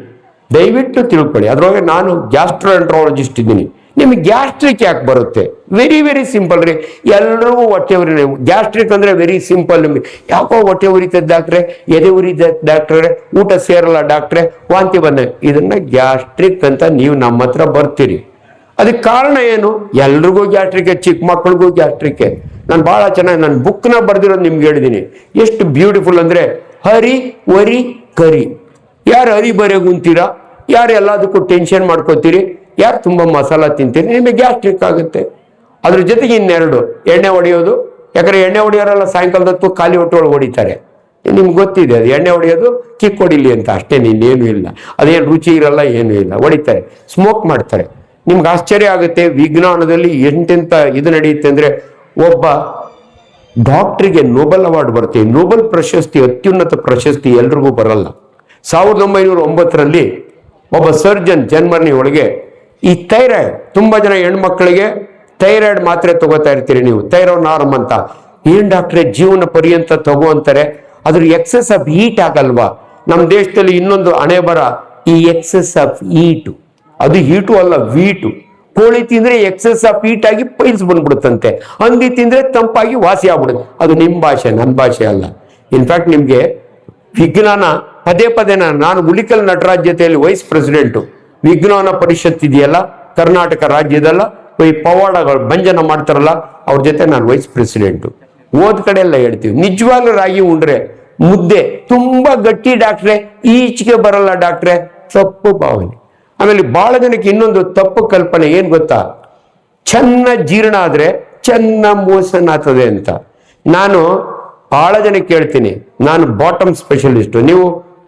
ದಯವಿಟ್ಟು ತಿಳ್ಕೊಳ್ಳಿ. ಅದ್ರೊಳಗೆ ನಾನು ಗ್ಯಾಸ್ಟ್ರೋಎಂಟ್ರಾಲಜಿಸ್ಟ್ ಇದ್ದೀನಿ. ನಿಮಗೆ ಗ್ಯಾಸ್ಟ್ರಿಕ್ ಯಾಕೆ ಬರುತ್ತೆ? ವೆರಿ ಸಿಂಪಲ್ ರೀ. ಎಲ್ರಿಗೂ ಹೊಟ್ಟೆ ಉರಿ. ಗ್ಯಾಸ್ಟ್ರಿಕ್ ಅಂದ್ರೆ ವೆರಿ ಸಿಂಪಲ್. ನಿಮಗೆ ಯಾಕೋ ಹೊಟ್ಟೆ ಉರಿತದೆ ಡಾಕ್ಟ್ರೆ, ಎದೆ ಉರಿತದೆ ಡಾಕ್ಟ್ರೆ, ಊಟ ಸೇರಲ್ಲ ಡಾಕ್ಟ್ರೆ, ವಾಂತಿ ಬಂದ, ಇದನ್ನ ಗ್ಯಾಸ್ಟ್ರಿಕ್ ಅಂತ ನೀವು ನಮ್ಮ ಹತ್ರ ಬರ್ತೀರಿ. ಅದಕ್ಕೆ ಕಾರಣ ಏನು? ಎಲ್ರಿಗೂ ಗ್ಯಾಸ್ಟ್ರಿಕ್, ಚಿಕ್ಕ ಮಕ್ಕಳಿಗೂ ಗ್ಯಾಸ್ಟ್ರಿಕ್. ನಾನು ಬಹಳ ಚೆನ್ನಾಗಿ ನನ್ನ ಬುಕ್ನ ಬರ್ದಿರೋದು ನಿಮ್ಗೆ ಹೇಳಿದ್ದೀನಿ. ಎಷ್ಟು ಬ್ಯೂಟಿಫುಲ್ ಅಂದ್ರೆ ಹರಿ ವರಿ ಕರಿ. ಯಾರು ಹರಿ ಬರೆಗುಂತೀರಾ, ಯಾರು ಎಲ್ಲದಕ್ಕೂ ಟೆನ್ಷನ್ ಮಾಡ್ಕೋತೀರಿ, ಯಾರು ತುಂಬ ಮಸಾಲ ತಿಂತೀರಿ, ನಿಮಗೆ ಗ್ಯಾಸ್ಟ್ರಿಕ್ ಆಗುತ್ತೆ. ಅದ್ರ ಜೊತೆಗೆ ಇನ್ನೆರಡು, ಎಣ್ಣೆ ಹೊಡೆಯೋದು. ಯಾಕಂದ್ರೆ ಎಣ್ಣೆ ಹೊಡೆಯೋರೆಲ್ಲ ಸಾಯಂಕಾಲದ ಹೊತ್ತು ಖಾಲಿ ಹೊಟ್ಟೆ ಒಳಗೆ ಹೊಡಿತಾರೆ. ನಿಮ್ಗೆ ಗೊತ್ತಿದೆ ಅದು. ಎಣ್ಣೆ ಹೊಡೆಯೋದು ಕಿಕ್ ಹೊಡಿಲಿ ಅಂತ ಅಷ್ಟೇ, ಇನ್ನೇನು ಇಲ್ಲ. ಅದೇನು ರುಚಿ ಇರಲ್ಲ, ಏನೂ ಇಲ್ಲ, ಹೊಡಿತಾರೆ. ಸ್ಮೋಕ್ ಮಾಡ್ತಾರೆ. ನಿಮ್ಗೆ ಆಶ್ಚರ್ಯ ಆಗುತ್ತೆ ವಿಜ್ಞಾನದಲ್ಲಿ ಎಂತೆಂಥ ಇದು ನಡೆಯುತ್ತೆ ಅಂದ್ರೆ, ಒಬ್ಬ ಡಾಕ್ಟ್ರಿಗೆ ನೊಬೆಲ್ ಅವಾರ್ಡ್ ಬರುತ್ತೆ. ನೊಬೆಲ್ ಪ್ರಶಸ್ತಿ, ಅತ್ಯುನ್ನತ ಪ್ರಶಸ್ತಿ ಎಲ್ರಿಗೂ ಬರಲ್ಲ. 1909 ಒಬ್ಬ ಸರ್ಜನ್ ಜರ್ಮನಿ ಒಳಗೆ ಈ ಥೈರಾಯ್ಡ್, ತುಂಬಾ ಜನ ಹೆಣ್ಮಕ್ಳಿಗೆ ಥೈರಾಯ್ಡ್ ಮಾತ್ರೆ ತಗೋತಾ ಇರ್ತೀರಿ ನೀವು, ಥೈರೋನಾರ್ಮ್ ಅಂತ. ಏನ್ ಡಾಕ್ಟ್ರೆ ಜೀವನ ಪರ್ಯಂತ ತಗೋ ಅಂತಾರೆ. ಅದ್ರ ಎಕ್ಸೆಸ್ ಆಫ್ ಹೀಟ್ ಆಗಲ್ವಾ? ನಮ್ಮ ದೇಶದಲ್ಲಿ ಇನ್ನೊಂದು ಹಣೆ ಬರ, ಈ ಎಕ್ಸೆಸ್ ಆಫ್ ಹೀಟು. ಅದು ಹೀಟು ಅಲ್ಲ, ವೀಟು. ಕೋಳಿ ತಿಂದ್ರೆ ಎಕ್ಸೆಸ್ ಆಫ್ ಹೀಟ್ ಆಗಿ ಪೈಲ್ಸ್ ಬಂದ್ಬಿಡುತ್ತಂತೆ. ಹಂದಿ ತಿಂದ್ರೆ ತಂಪಾಗಿ ವಾಸಿ ಆಗ್ಬಿಡುತ್ತೆ. ಅದು ನಿಮ್ಮ ಭಾಷೆ, ನನ್ನ ಭಾಷೆ ಅಲ್ಲ. ಇನ್ಫ್ಯಾಕ್ಟ್ ನಿಮ್ಗೆ ವಿಜ್ಞಾನ ಪದೇ ನಾನು ಉಳಿಕಲ್ ನಟರಾಜ್ ಜೊತೆಯಲ್ಲಿ ವೈಸ್ ಪ್ರೆಸಿಡೆಂಟು. ವಿಜ್ಞಾನ ಪರಿಷತ್ ಇದೆಯಲ್ಲ ಕರ್ನಾಟಕ ರಾಜ್ಯದಲ್ಲ, ಈ ಪವಾಡಗಳು ಭಂಜನ ಮಾಡ್ತಾರಲ್ಲ, ಅವ್ರ ಜೊತೆ ನಾನು ವೈಸ್ ಪ್ರೆಸಿಡೆಂಟು. ಓದ್ ಕಡೆ ಎಲ್ಲ ಹೇಳ್ತೀವಿ, ನಿಜವಾಗ್ಲೂ ರಾಗಿ ಉಂಡ್ರೆ ಮುದ್ದೆ ತುಂಬಾ ಗಟ್ಟಿ ಡಾಕ್ಟ್ರೆ, ಈಚೆಗೆ ಬರಲ್ಲ ಡಾಕ್ಟ್ರೆ, ತಪ್ಪು ಭಾವನೆ. ಆಮೇಲೆ ಬಹಳ ಜನಕ್ಕೆ ಇನ್ನೊಂದು ತಪ್ಪು ಕಲ್ಪನೆ ಏನ್ ಗೊತ್ತಾ? ಚೆನ್ನ ಜೀರ್ಣ ಆದ್ರೆ ಚೆನ್ನ ಮೋಷನ್ ಆಗ್ತದೆ ಅಂತ. ನಾನು ಬಹಳ ಜನಕ್ಕೆ ಕೇಳ್ತೀನಿ, ನಾನು ಬಾಟಮ್ ಸ್ಪೆಷಲಿಸ್ಟು. ನೀವು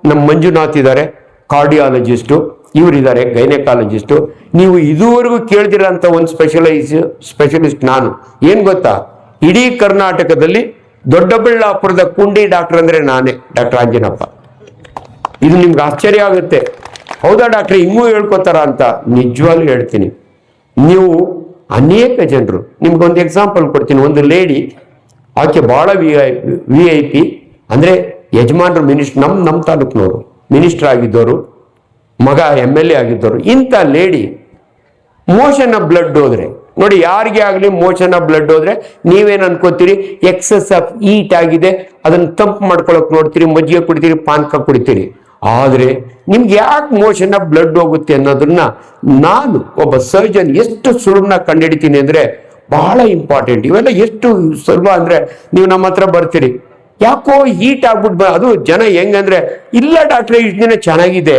ನಮ್ಮ ಮಂಜುನಾಥ್ ಇದ್ದಾರೆ ಕಾರ್ಡಿಯಾಲಜಿಸ್ಟು, ಇವರಿದ್ದಾರೆ ಗೈನಕಾಲಜಿಸ್ಟು. ನೀವು ಇದುವರೆಗೂ ಕೇಳ್ದಿರಂತ ಒಂದು ಸ್ಪೆಷಲಿಸ್ಟ್ ನಾನು. ಏನ್ ಗೊತ್ತಾ? ಇಡೀ ಕರ್ನಾಟಕದಲ್ಲಿ ದೊಡ್ಡಬಳ್ಳಾಪುರದ ಕುಂಡಿ ಡಾಕ್ಟರ್ ಅಂದ್ರೆ ನಾನೇ, ಡಾಕ್ಟರ್ ಆಂಜನಪ್ಪ. ಇದು ನಿಮ್ಗೆ ಆಶ್ಚರ್ಯ ಆಗುತ್ತೆ. ಹೌದಾ ಡಾಕ್ಟ್ರೆ ಹಿಂಗೂ ಹೇಳ್ಕೊತಾರ ಅಂತ? ನಿಜವಾಗ್ಲೂ ಹೇಳ್ತೀನಿ. ನೀವು ಅನೇಕ ಜನರು, ನಿಮ್ಗೊಂದು ಎಕ್ಸಾಂಪಲ್ ಕೊಡ್ತೀನಿ. ಒಂದು ಲೇಡಿ, ಆಕೆ ಬಹಳ VIP ಅಂದ್ರೆ ಯಜಮಾನರು ಮಿನಿಸ್ಟರ್, ನಮ್ಮ ತಾಲೂಕಿನವರು ಮಿನಿಸ್ಟರ್ ಆಗಿದ್ದವರು, ಮಗ MLA ಆಗಿದ್ದವರು. ಇಂಥ ಲೇಡಿ ಮೋಷನ್ ಆಫ್ ಬ್ಲಡ್ ಹೋದ್ರೆ ನೋಡಿ, ಯಾರಿಗೆ ಆಗಲಿ ಮೋಷನ್ ಆಫ್ ಬ್ಲಡ್ ಹೋದ್ರೆ ನೀವೇನ್ ಅನ್ಕೋತೀರಿ? ಎಕ್ಸೆಸ್ ಆಫ್ ಹೀಟ್ ಆಗಿದೆ, ಅದನ್ನ ತಂಪು ಮಾಡ್ಕೊಳಕ್ ನೋಡ್ತೀರಿ, ಮಜ್ಜಿಗೆ ಕುಡಿತೀರಿ, ಪಾನಕ ಕುಡಿತೀರಿ. ಆದ್ರೆ ನಿಮ್ಗೆ ಯಾಕೆ ಮೋಷನ್ ಆಫ್ ಬ್ಲಡ್ ಹೋಗುತ್ತೆ ಅನ್ನೋದನ್ನ ನಾನು ಒಬ್ಬ ಸರ್ಜನ್ ಎಷ್ಟು ಸುಲಭನ ಕಂಡುಹಿಡಿತೀನಿ ಅಂದ್ರೆ ಬಹಳ ಇಂಪಾರ್ಟೆಂಟ್. ಇವೆಲ್ಲ ಎಷ್ಟು ಸುಲಭ ಅಂದ್ರೆ, ನೀವು ನಮ್ಮ ಹತ್ರ ಬರ್ತೀರಿ, ಯಾಕೋ ಹೀಟ್ ಆಗ್ಬಿಟ್ಟು ಅದು ಜನ ಹೆಂಗಂದ್ರೆ, ಇಲ್ಲ ಡಾಕ್ಟ್ರೆ ಇಷ್ಟು ದಿನ ಚೆನ್ನಾಗಿದೆ,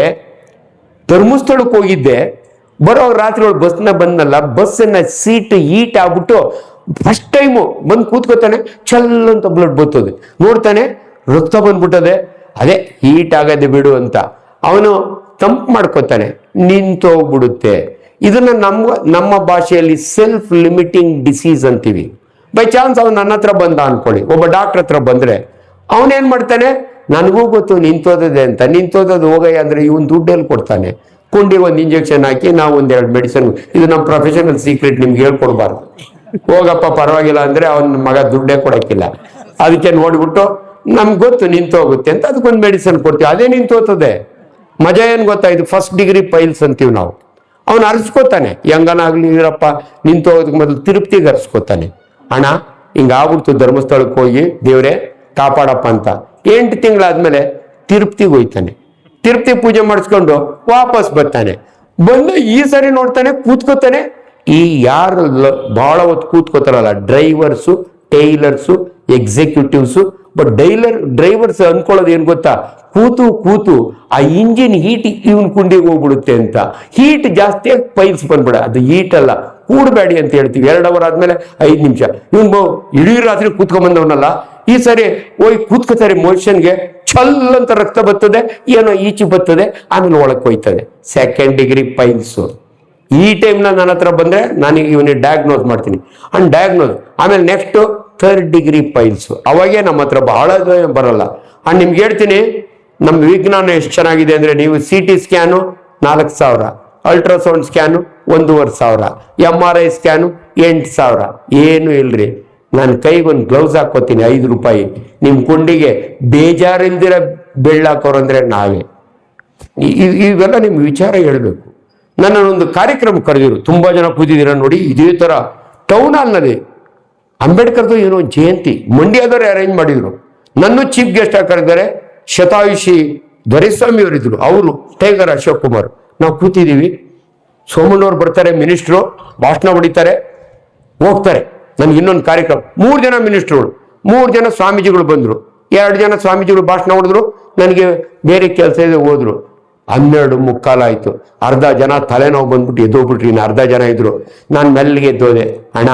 ಧರ್ಮಸ್ಥಳಕ್ಕೆ ಹೋಗಿದ್ದೆ, ಬರೋ ರಾತ್ರಿ ಒಳಗೆ ಬಸ್ನ ಬಂದಲ್ಲ, ಬಸ್ಸನ್ನ ಸೀಟ್ ಹೀಟ್ ಆಗ್ಬಿಟ್ಟು ಫಸ್ಟ್ ಟೈಮು ಬಂದು ಕೂತ್ಕೋತಾನೆ, ಚಲ್ಲಂತ ಬ್ಲಡ್ ಬರ್ತದೆ, ನೋಡ್ತಾನೆ ರಕ್ತ ಬಂದ್ಬಿಟ್ಟದೆ, ಅದೇ ಹೀಟ್ ಆಗದೆ ಬಿಡು ಅಂತ ಅವನು ತಂಪು ಮಾಡ್ಕೋತಾನೆ, ನಿಂತೋಗ್ಬಿಡುತ್ತೆ. ಇದನ್ನ ನಮ್ಮ ಭಾಷೆಯಲ್ಲಿ ಸೆಲ್ಫ್ ಲಿಮಿಟಿಂಗ್ ಡಿಸೀಸ್ ಅಂತೀವಿ. ಬೈ ಚಾನ್ಸ್ ಅವನು ನನ್ನ ಹತ್ರ ಬಂದ ಅನ್ಕೊಳ್ಳಿ, ಒಬ್ಬ ಡಾಕ್ಟರ್ ಹತ್ರ ಬಂದ್ರೆ ಅವನೇನ್ ಮಾಡ್ತಾನೆ? ನನಗೂ ಗೊತ್ತು ನಿಂತೋದದೆ ಅಂತ, ನಿಂತೋದದು ಹೋಗಯ್ಯ ಅಂದ್ರೆ ಇವನ್ ದುಡ್ಡಲ್ಲಿ ಕೊಡ್ತಾನೆ. ಕುಂಡಿಗೆ ಒಂದು ಇಂಜೆಕ್ಷನ್ ಹಾಕಿ ನಾವು ಒಂದೆರಡು ಮೆಡಿಸಿನ್, ಇದು ನಮ್ಮ ಪ್ರೊಫೆಷನಲ್ ಸೀಕ್ರೆಟ್, ನಿಮ್ಗೆ ಹೇಳ್ಕೊಡ್ಬಾರ್ದು. ಹೋಗಪ್ಪ ಪರವಾಗಿಲ್ಲ ಅಂದ್ರೆ ಅವನ ಮಗ ದುಡ್ಡೇ ಕೊಡಕ್ಕಿಲ್ಲ. ಅದಕ್ಕೆ ನೋಡ್ಬಿಟ್ಟು ನಮ್ಗೆ ಗೊತ್ತು ನಿಂತೋಗುತ್ತೆ ಅಂತ ಅದಕ್ಕೊಂದು ಮೆಡಿಸಿನ್ ಕೊಡ್ತೀವಿ, ಅದೇ ನಿಂತೋತದೆ. ಮಜಾ ಏನ್ ಗೊತ್ತಾ? ಇದು ಫಸ್ಟ್ ಡಿಗ್ರಿ ಪೈಲ್ಸ್ ಅಂತೀವಿ ನಾವು. ಅವನು ಅರ್ಸ್ಕೋತಾನೆ, ಹೆಂಗನಾಗ್ಲಿ ಇರಪ್ಪ ನಿಂತೋಗೋದಕ್ಕೆ ಮೊದಲು ತಿರುಪ್ತಿಗೆ ಅರ್ಸ್ಕೋತಾನೆ. ಅಣ್ಣ ಹಿಂಗಾಗ್ಬಿಡ್ತು, ಧರ್ಮಸ್ಥಳಕ್ಕೆ ಹೋಗಿ ದೇವ್ರೆ ಕಾಪಾಡಪ್ಪ ಅಂತ. 8 ತಿಂಗಳಾದ್ಮೇಲೆ ತಿರುಪ್ತಿಗೆ ಹೋಯ್ತಾನೆ, ತಿರುಪ್ತಿ ಪೂಜೆ ಮಾಡಿಸ್ಕೊಂಡು ವಾಪಸ್ ಬರ್ತಾನೆ. ಬಂದು ಈ ಸರಿ ನೋಡ್ತಾನೆ, ಕೂತ್ಕೋತಾನೆ. ಈ ಯಾರು ಬಹಳ ಹೊತ್ತು ಕೂತ್ಕೋತಾರಲ್ಲ, drivers, tailors, executives. But drivers ಅನ್ಕೊಳ್ಳೋದು ಏನ್ ಗೊತ್ತಾ? ಕೂತು ಆ ಇಂಜಿನ್ ಹೀಟ್ ಇವನ್ ಕುಂಡಿಗೆ ಹೋಗ್ಬಿಡುತ್ತೆ ಅಂತ. ಹೀಟ್ ಜಾಸ್ತಿ ಆಗಿ ಪೈಲ್ಸ್ ಬಂದ್ಬಿಡ. ಅದು ಹೀಟ್ ಅಲ್ಲ, ಕೂಡಬೇಡಿ ಅಂತ ಹೇಳ್ತೀವಿ. 2 ಅವರ್ ಆದ್ಮೇಲೆ 5 ನಿಮಿಷ. ಇವನ್ ಇಡೀ ರಾತ್ರಿ ಕೂತ್ಕೊಂಡ್ಬಂದವನಲ್ಲ, ಈ ಸರಿ ಹೋಗಿ ಕೂತ್ಕೋತಾರೆ ಮೋಷನ್ಗೆ, ಛಲ್ ಅಂತ ರಕ್ತ ಬರ್ತದೆ, ಏನೋ ಈಚೆ ಬರ್ತದೆ, ಆಮೇಲೆ ಒಳಕ್ಕೆ ಹೋಯ್ತದೆ. 2nd degree piles. ಈ ಟೈಮ್ನ ನನ್ನ ಹತ್ರ ಬಂದರೆ ನನಗೆ ಇವನಿಗೆ ಡಯಾಗ್ನೋಸ್ ಮಾಡ್ತೀನಿ ಡಯಾಗ್ನೋಸ್. ಆಮೇಲೆ ನೆಕ್ಸ್ಟು 3rd ಡಿಗ್ರಿ ಪೈಲ್ಸು, ಅವಾಗೇ ನಮ್ಮ ಹತ್ರ ಬಹಳ ಬರಲ್ಲ. ನಿಮ್ಗೆ ಹೇಳ್ತೀನಿ, ನಮ್ಮ ವಿಜ್ಞಾನ ಎಷ್ಟು ಚೆನ್ನಾಗಿದೆ ಅಂದರೆ, ನೀವು CT scan 4,000, ultrasound scan 1,500, MRI scan 8,000. ಏನು ಇಲ್ರಿ. ನಾನು ಕೈಗೊಂದು ಗ್ಲೌಸ್ ಹಾಕೋತೀನಿ ₹5. ನಿಮ್ಮ ಕುಂಡಿಗೆ ಬೇಜಾರಿಲ್ದಿರ ಬೆಳ್ಳಾಕೋರು ಅಂದರೆ ನಾವೇ. ಇವೆಲ್ಲ ನಿಮ್ಗೆ ವಿಚಾರ ಹೇಳಬೇಕು. ನನ್ನೊಂದು ಕಾರ್ಯಕ್ರಮ ಕರೆದಿರು, ತುಂಬ ಜನ ಕೂತಿದ್ದೀರ ನೋಡಿ. ಇದೇ ಥರ ಟೌನ್ ಹಾಲ್ನಲ್ಲಿ ಅಂಬೇಡ್ಕರ್ದು ಏನೋ ಜಯಂತಿ ಮಂಡ್ಯದವ್ರೆ ಅರೇಂಜ್ ಮಾಡಿದ್ರು. ನನ್ನ ಚೀಫ್ ಗೆಸ್ಟ್ ಆಗಿ ಕರೆದಿದ್ದಾರೆ. ಶತಾಯುಷಿ ದೊರೆಸ್ವಾಮಿ ಅವರಿದ್ರು, ಅವರು ಟೈಗರ್ ಅಶೋಕ್ ಕುಮಾರ್. ನಾವು ಕೂತಿದ್ದೀವಿ. ಸೋಮಣ್ಣವ್ರು ಬರ್ತಾರೆ, ಮಿನಿಸ್ಟ್ರು ಭಾಷಣ ಹೊಡಿತಾರೆ, ಹೋಗ್ತಾರೆ. ನನ್ಗೆ ಇನ್ನೊಂದು ಕಾರ್ಯಕ್ರಮ, 3 ಜನ ಮಿನಿಸ್ಟ್ರುಗಳು, 3 ಜನ ಸ್ವಾಮೀಜಿಗಳು ಬಂದರು. 2 ಜನ ಸ್ವಾಮೀಜಿಗಳು ಭಾಷಣ ಹೊಡೆದ್ರು, ನನಗೆ ಬೇರೆ ಕೆಲಸ ಇದೆ ಹೋದ್ರು. 12:45 ಆಯ್ತು. ಅರ್ಧ ಜನ ತಲೆನೋವು ಬಂದ್ಬಿಟ್ಟು ಎದ್ದೋಗ್ಬಿಟ್ರಿ. ಇನ್ನು ಅರ್ಧ ಜನ ಇದ್ರು. ನಾನು ಮೆಲ್ಲಿಗೆ ಎದ್ದೋದೆ. ಅಣ್ಣ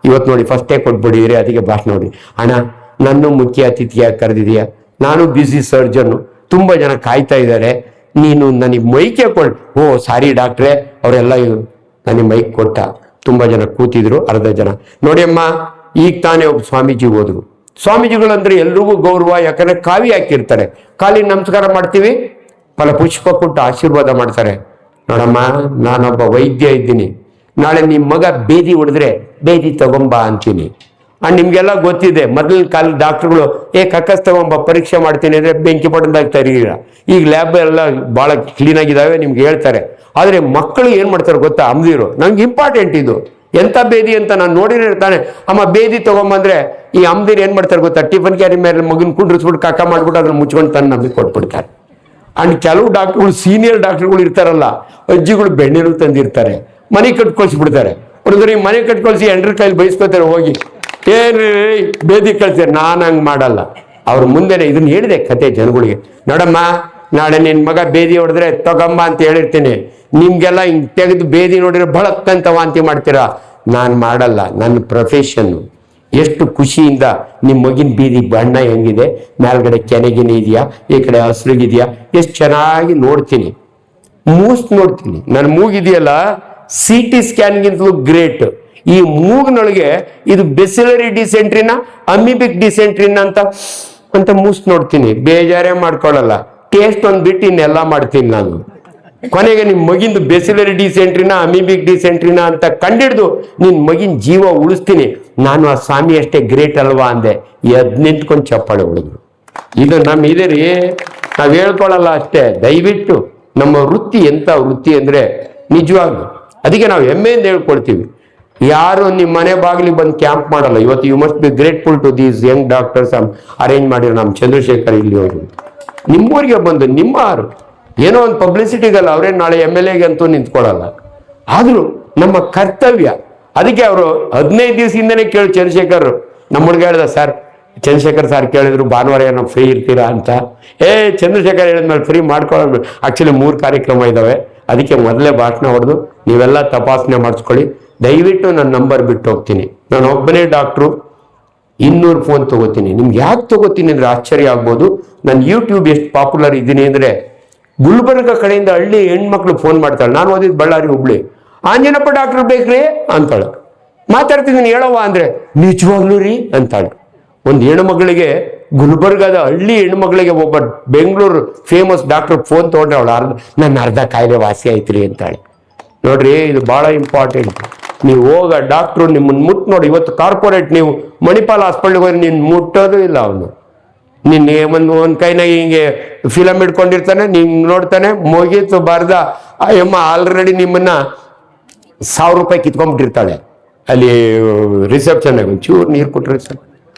ಇವತ್ತು ನೋಡಿ ಫಸ್ಟೇ ಕೊಟ್ಬಿಟ್ಟಿದ್ದೀರಿ, ಅದಕ್ಕೆ ಭಾಷಣ ನೋಡಿ. ಅಣ್ಣ ನನ್ನ ಮುಖ್ಯ ಅತಿಥಿಯಾಗಿ ಕರೆದಿದೆಯಾ, ನಾನು ಬ್ಯುಸಿ ಸರ್ಜನ್ನು, ತುಂಬ ಜನ ಕಾಯ್ತಾ ಇದ್ದಾರೆ, ನೀನು ನನಗೆ ಮೈಕೆ ಕೊಡು. ಓ ಸಾರಿ ಡಾಕ್ಟ್ರೇ, ಅವರೆಲ್ಲ ನನಗೆ ಮೈಕ್ ಕೊಟ್ಟ. ತುಂಬ ಜನ ಕೂತಿದ್ರು, ಅರ್ಧ ಜನ. ನೋಡಿ ಅಮ್ಮ, ಈಗ ತಾನೇ ಒಬ್ಬ ಸ್ವಾಮೀಜಿ ಹೋದ್ರು. ಸ್ವಾಮೀಜಿಗಳಂದ್ರೆ ಎಲ್ರಿಗೂ ಗೌರವ, ಯಾಕಂದ್ರೆ ಕಾವಿ ಹಾಕಿರ್ತಾರೆ, ಕಾಲಿಗೆ ನಮಸ್ಕಾರ ಮಾಡ್ತೀವಿ, ಫಲಪುಷ್ಪ ಕೊಟ್ಟು ಆಶೀರ್ವಾದ ಮಾಡ್ತಾರೆ. ನೋಡಮ್ಮ, ನಾನೊಬ್ಬ ವೈದ್ಯ ಇದ್ದೀನಿ, ನಾಳೆ ನಿಮ್ಮ ಮಗ ಬೇದಿ ಹೊಡೆದ್ರೆ ಬೇದಿ ತಗೊಂಬ ಅಂತೀನಿ. ನಿಮ್ಗೆಲ್ಲ ಗೊತ್ತಿದೆ, ಮೊದಲಿನ ಕಾಲದ ಡಾಕ್ಟರ್ಗಳು ಕಕ್ಕಸ್ ತಗೊಂಬ ಪರೀಕ್ಷೆ ಮಾಡ್ತೀನಿ ಅಂದ್ರೆ ಬೆಂಕಿ ಪಟ್ಟದಾಗ ತರೀರ. ಈಗ ಲ್ಯಾಬ್ ಎಲ್ಲ ಬಹಳ ಕ್ಲೀನ್ ಆಗಿದ್ದಾವೆ, ನಿಮ್ಗೆ ಹೇಳ್ತಾರೆ. ಆದರೆ ಮಕ್ಕಳು ಏನ್ ಮಾಡ್ತಾರೆ ಗೊತ್ತಾ, ಅಮ್ದಿರು, ನಂಗೆ ಇಂಪಾರ್ಟೆಂಟ್ ಇದು. ಎಂತ ಬೇದಿ ಅಂತ ನಾನು ನೋಡಿರ್ತಾನೆ. ಅಮ್ಮ ಬೇದಿ ತಗೊಂಬಂದ್ರೆ ಈ ಅಮ್ದಿರು ಏನ್ ಮಾಡ್ತಾರೆ ಗೊತ್ತಾ, ಟಿಫನ್ ಕ್ಯಾರಿ ಮೇಲೆ ಮಗನ್ ಕುಂಡ್ರಿಸ್ಬಿಟ್ಟು ಕಾಕ ಮಾಡ್ಬಿಟ್ಟು ಅದನ್ನ ಮುಚ್ಕೊಂಡು ತಂದು ನಮಗೆ ಕೊಟ್ಬಿಡ್ತಾರೆ. ಕೆಲವು ಡಾಕ್ಟರ್ಗಳು, ಸೀನಿಯರ್ ಡಾಕ್ಟರ್ಗಳು ಇರ್ತಾರಲ್ಲ, ಅಜ್ಜಿಗಳು ಬೆಣ್ಣೆರು ತಂದಿರ್ತಾರೆ, ಮನೆ ಕಟ್ಕೊಳ್ಸಿಬಿಡ್ತಾರೆ. ಹುಡುಗರಿಗೆ ಮನೆ ಕಟ್ಕೊಳ್ಸಿ ಎಂಡ್ರ ಕೈಲಿ ಬಯಸ್ಕೋತಾರೆ, ಹೋಗಿ ಏನ್ರಿ ಬೇದಿ ಕಳ್ಸ್ತಾರೆ. ನಾನು ಹಂಗೆ ಮಾಡಲ್ಲ. ಅವ್ರ ಮುಂದೆನೆ ಇದನ್ನ ಹೇಳಿದೆ ಕತೆ ಜನಗಳಿಗೆ. ನೋಡಮ್ಮ, ನಾಳೆ ನಿನ್ ಮಗ ಬೇದಿ ಹೊಡೆದ್ರೆ ತಗೊಂಬ ಅಂತ ಹೇಳಿರ್ತೀನಿ. ನಿಮ್ಗೆಲ್ಲ ಹಿಂಗ್ ತೆಗೆದು ಬೇದಿ ನೋಡಿದ್ರೆ ಬಳಕ್ಕಂತ ವಾಂತಿ ಮಾಡ್ತೀರಾ. ನಾನು ಮಾಡಲ್ಲ, ನನ್ನ ಪ್ರೊಫೆಷನ್ನು. ಎಷ್ಟು ಖುಷಿಯಿಂದ ನಿಮ್ಮ ಮಗಿನ ಬೀದಿ ಬಣ್ಣ ಹೆಂಗಿದೆ, ಮೇಲ್ಗಡೆ ಕೆನೆಗಿನ ಇದೆಯಾ, ಈ ಕಡೆ ಹಸ್ರಿಗಿದೆಯಾ, ಎಷ್ಟು ಚೆನ್ನಾಗಿ ನೋಡ್ತೀನಿ, ನೋಡ್ತೀನಿ. ನನ್ನ ಮೂಗಿದೆಯಲ್ಲ, CT ಸ್ಕ್ಯಾನ್ಗಿಂತಲೂ ಗ್ರೇಟ್. ಈ ಮೂಗ್ನೊಳಗೆ ಇದು ಬೆಸಿಲರಿ ಡಿಸೆಂಟ್ರಿನ ಅಮಿಬಿಕ್ ಡಿಸೆಂಟ್ರಿನ ಅಂತ ನೋಡ್ತೀನಿ. ಬೇಜಾರೇ ಮಾಡ್ಕೊಳ್ಳಲ್ಲ. ಟೇಸ್ಟ್ ಒಂದು ಬಿಟ್ಟು ಇನ್ನೆಲ್ಲ ಮಾಡ್ತೀನಿ ನಾನು. ಕೊನೆಗೆ ನಿಮ್ಮ ಮಗಿಂದು ಬೆಸಿಲರಿ ಡಿಸೆಂಟ್ರಿನ ಅಮಿಬಿಕ್ ಡಿಸೆಂಟ್ರಿನ ಅಂತ ಕಂಡಿಡ್ದು ನಿನ್ ಮಗಿನ ಜೀವ ಉಳಿಸ್ತೀನಿ. ನಾನು ಆ ಸ್ವಾಮಿ ಅಷ್ಟೇ ಗ್ರೇಟ್ ಅಲ್ವಾ ಅಂದೆ. ಎದ್ ನಿಂತ್ಕೊಂಡು ಚಪ್ಪಾಳೆ ಹೊಡೆದ್ರು. ಇದು ನಮ್ಮ ಇದೆ ರೀ, ನಾವ್ ಹೇಳ್ಕೊಳ್ಳಲ್ಲ ಅಷ್ಟೇ. ದಯವಿಟ್ಟು ನಮ್ಮ ವೃತ್ತಿ ಎಂತ ವೃತ್ತಿ ಅಂದ್ರೆ ನಿಜವಾಗ್ಲು ಅದಕ್ಕೆ ನಾವು ಹೆಮ್ಮೆಯಿಂದ ಹೇಳ್ಕೊಳ್ತೀವಿ. ಯಾರು ನಿಮ್ಮ ಮನೆ ಬಾಗಿಲಿಗೆ ಬಂದು ಕ್ಯಾಂಪ್ ಮಾಡಲ್ಲ. ಇವತ್ತು you must be grateful to these young doctors arrange ಮಾಡಿರೋ ನಮ್ಮ ಚಂದ್ರಶೇಖರ್ ಇಲ್ಲಿ ಅವರು ನಿಮ್ಮೂರಿಗೆ ಬಂದು ನಿಮ್ಮಾರು ಏನೋ ಒಂದು ಪಬ್ಲಿಸಿಟಿಗಲ್ಲ, ಅವರೇ ನಾಳೆ MLA ಅಂತೂ ನಿಂತ್ಕೊಳ್ಳಲ್ಲ. ಆದ್ರೂ ನಮ್ಮ ಕರ್ತವ್ಯ. ಅದಕ್ಕೆ ಅವರು 15 ದಿವಸದಿಂದನೇ ಕೇಳಿ ಚಂದ್ರಶೇಖರ್ ನಮ್ಮ ಹುಡುಗ ಹೇಳ್ದ, ಸರ್ ಚಂದ್ರಶೇಖರ್ ಸರ್ ಕೇಳಿದ್ರು ಭಾನುವಾರ ಏನೋ ಫ್ರೀ ಇರ್ತೀರಾ ಅಂತ. ಚಂದ್ರಶೇಖರ್ ಹೇಳಿದ್ಮೇಲೆ ಫ್ರೀ ಮಾಡ್ಕೊಳ್ಳೋ. ಆಕ್ಚುಲಿ 3 ಕಾರ್ಯಕ್ರಮ ಇದಾವೆ, ಅದಕ್ಕೆ ಮೊದಲೇ ಭಾಷಣ ಹೊಡೆದು ನೀವೆಲ್ಲ ತಪಾಸಣೆ ಮಾಡಿಸ್ಕೊಳ್ಳಿ. ದಯವಿಟ್ಟು ನನ್ನ ನಂಬರ್ ಬಿಟ್ಟು ಹೋಗ್ತೀನಿ. ನಾನು ಒಬ್ಬನೇ ಡಾಕ್ಟ್ರು, 200 ಫೋನ್ ತಗೋತೀನಿ. ನಿಮ್ಗೆ ಯಾಕೆ ತಗೋತೀನಿ ಅಂದ್ರೆ ಆಶ್ಚರ್ಯ ಆಗ್ಬೋದು. ನಾನು ಯೂಟ್ಯೂಬ್ ಎಷ್ಟು ಪಾಪ್ಯುಲರ್ ಇದ್ದೀನಿ ಅಂದ್ರೆ, ಗುಲ್ಬರ್ಗ ಕಡೆಯಿಂದ ಹಳ್ಳಿ ಹೆಣ್ಮಕ್ಳು ಫೋನ್ ಮಾಡ್ತಾಳೆ. ನಾನು ಓದಿದ್ದು ಬಳ್ಳಾರಿ ಹುಬ್ಳಿ. ಆಂಜನಪ್ಪ ಡಾಕ್ಟರ್ ಬೇಕ್ರಿ ಅಂತಾಳೆ. ಮಾತಾಡ್ತಿದ್ದೀನಿ ಹೇಳವ್ವ ಅಂದ್ರೆ, ನಿಜವಾಗ್ಲೂ ರೀ ಅಂತಾಳೆ. ಒಂದು ಹೆಣ್ಮಗಳಿಗೆ, ಗುಲ್ಬರ್ಗದ ಹಳ್ಳಿ ಹೆಣ್ಮಗಳಿಗೆ ಒಬ್ಬ ಬೆಂಗಳೂರು ಫೇಮಸ್ ಡಾಕ್ಟರ್ ಫೋನ್ ತಗೊಂಡ್ರೆ ಅವಳು ನನ್ನ ಅರ್ಧ ಕಾಯಿಲೆ ವಾಸಿ ಆಯ್ತ್ರಿ ಅಂತಾಳೆ. ನೋಡ್ರಿ, ಇದು ಬಹಳ ಇಂಪಾರ್ಟೆಂಟ್. ನೀವು ಹೋಗ ಡಾಕ್ಟ್ರು ನಿಮ್ಮನ್ನ ಮುಟ್ ನೋಡಿ. ಇವತ್ತು ಕಾರ್ಪೊರೇಟ್ ನೀವು ಮಣಿಪಾಲ್ ಹಾಸ್ಪಿಟ್ಲಿಗೆ ಹೋಗಿ ನೀನು ಮುಟ್ಟೋದು ಇಲ್ಲ. ಅವನು ನಿನ್ನೆ ಒಂದು ಕೈನಾಗ ಹಿಂಗೆ ಫಿಲಮ್ ಇಟ್ಕೊಂಡಿರ್ತಾನೆ, ನಿಂಗೆ ನೋಡ್ತಾನೆ, ಮುಗೀತು ಬಾರ್ದ. ಆ ಅಮ್ಮ ಆಲ್ರೆಡಿ ನಿಮ್ಮನ್ನ 1000 ರೂಪಾಯಿ ಕಿತ್ಕೊಂಡ್ಬಿಟ್ಟಿರ್ತಾಳೆ ಅಲ್ಲಿ ರಿಸೆಪ್ಷನ್ನಾಗ. ಒಂಚೂರು ನೀರು ಕೊಟ್ಟರೆ ಸರ್.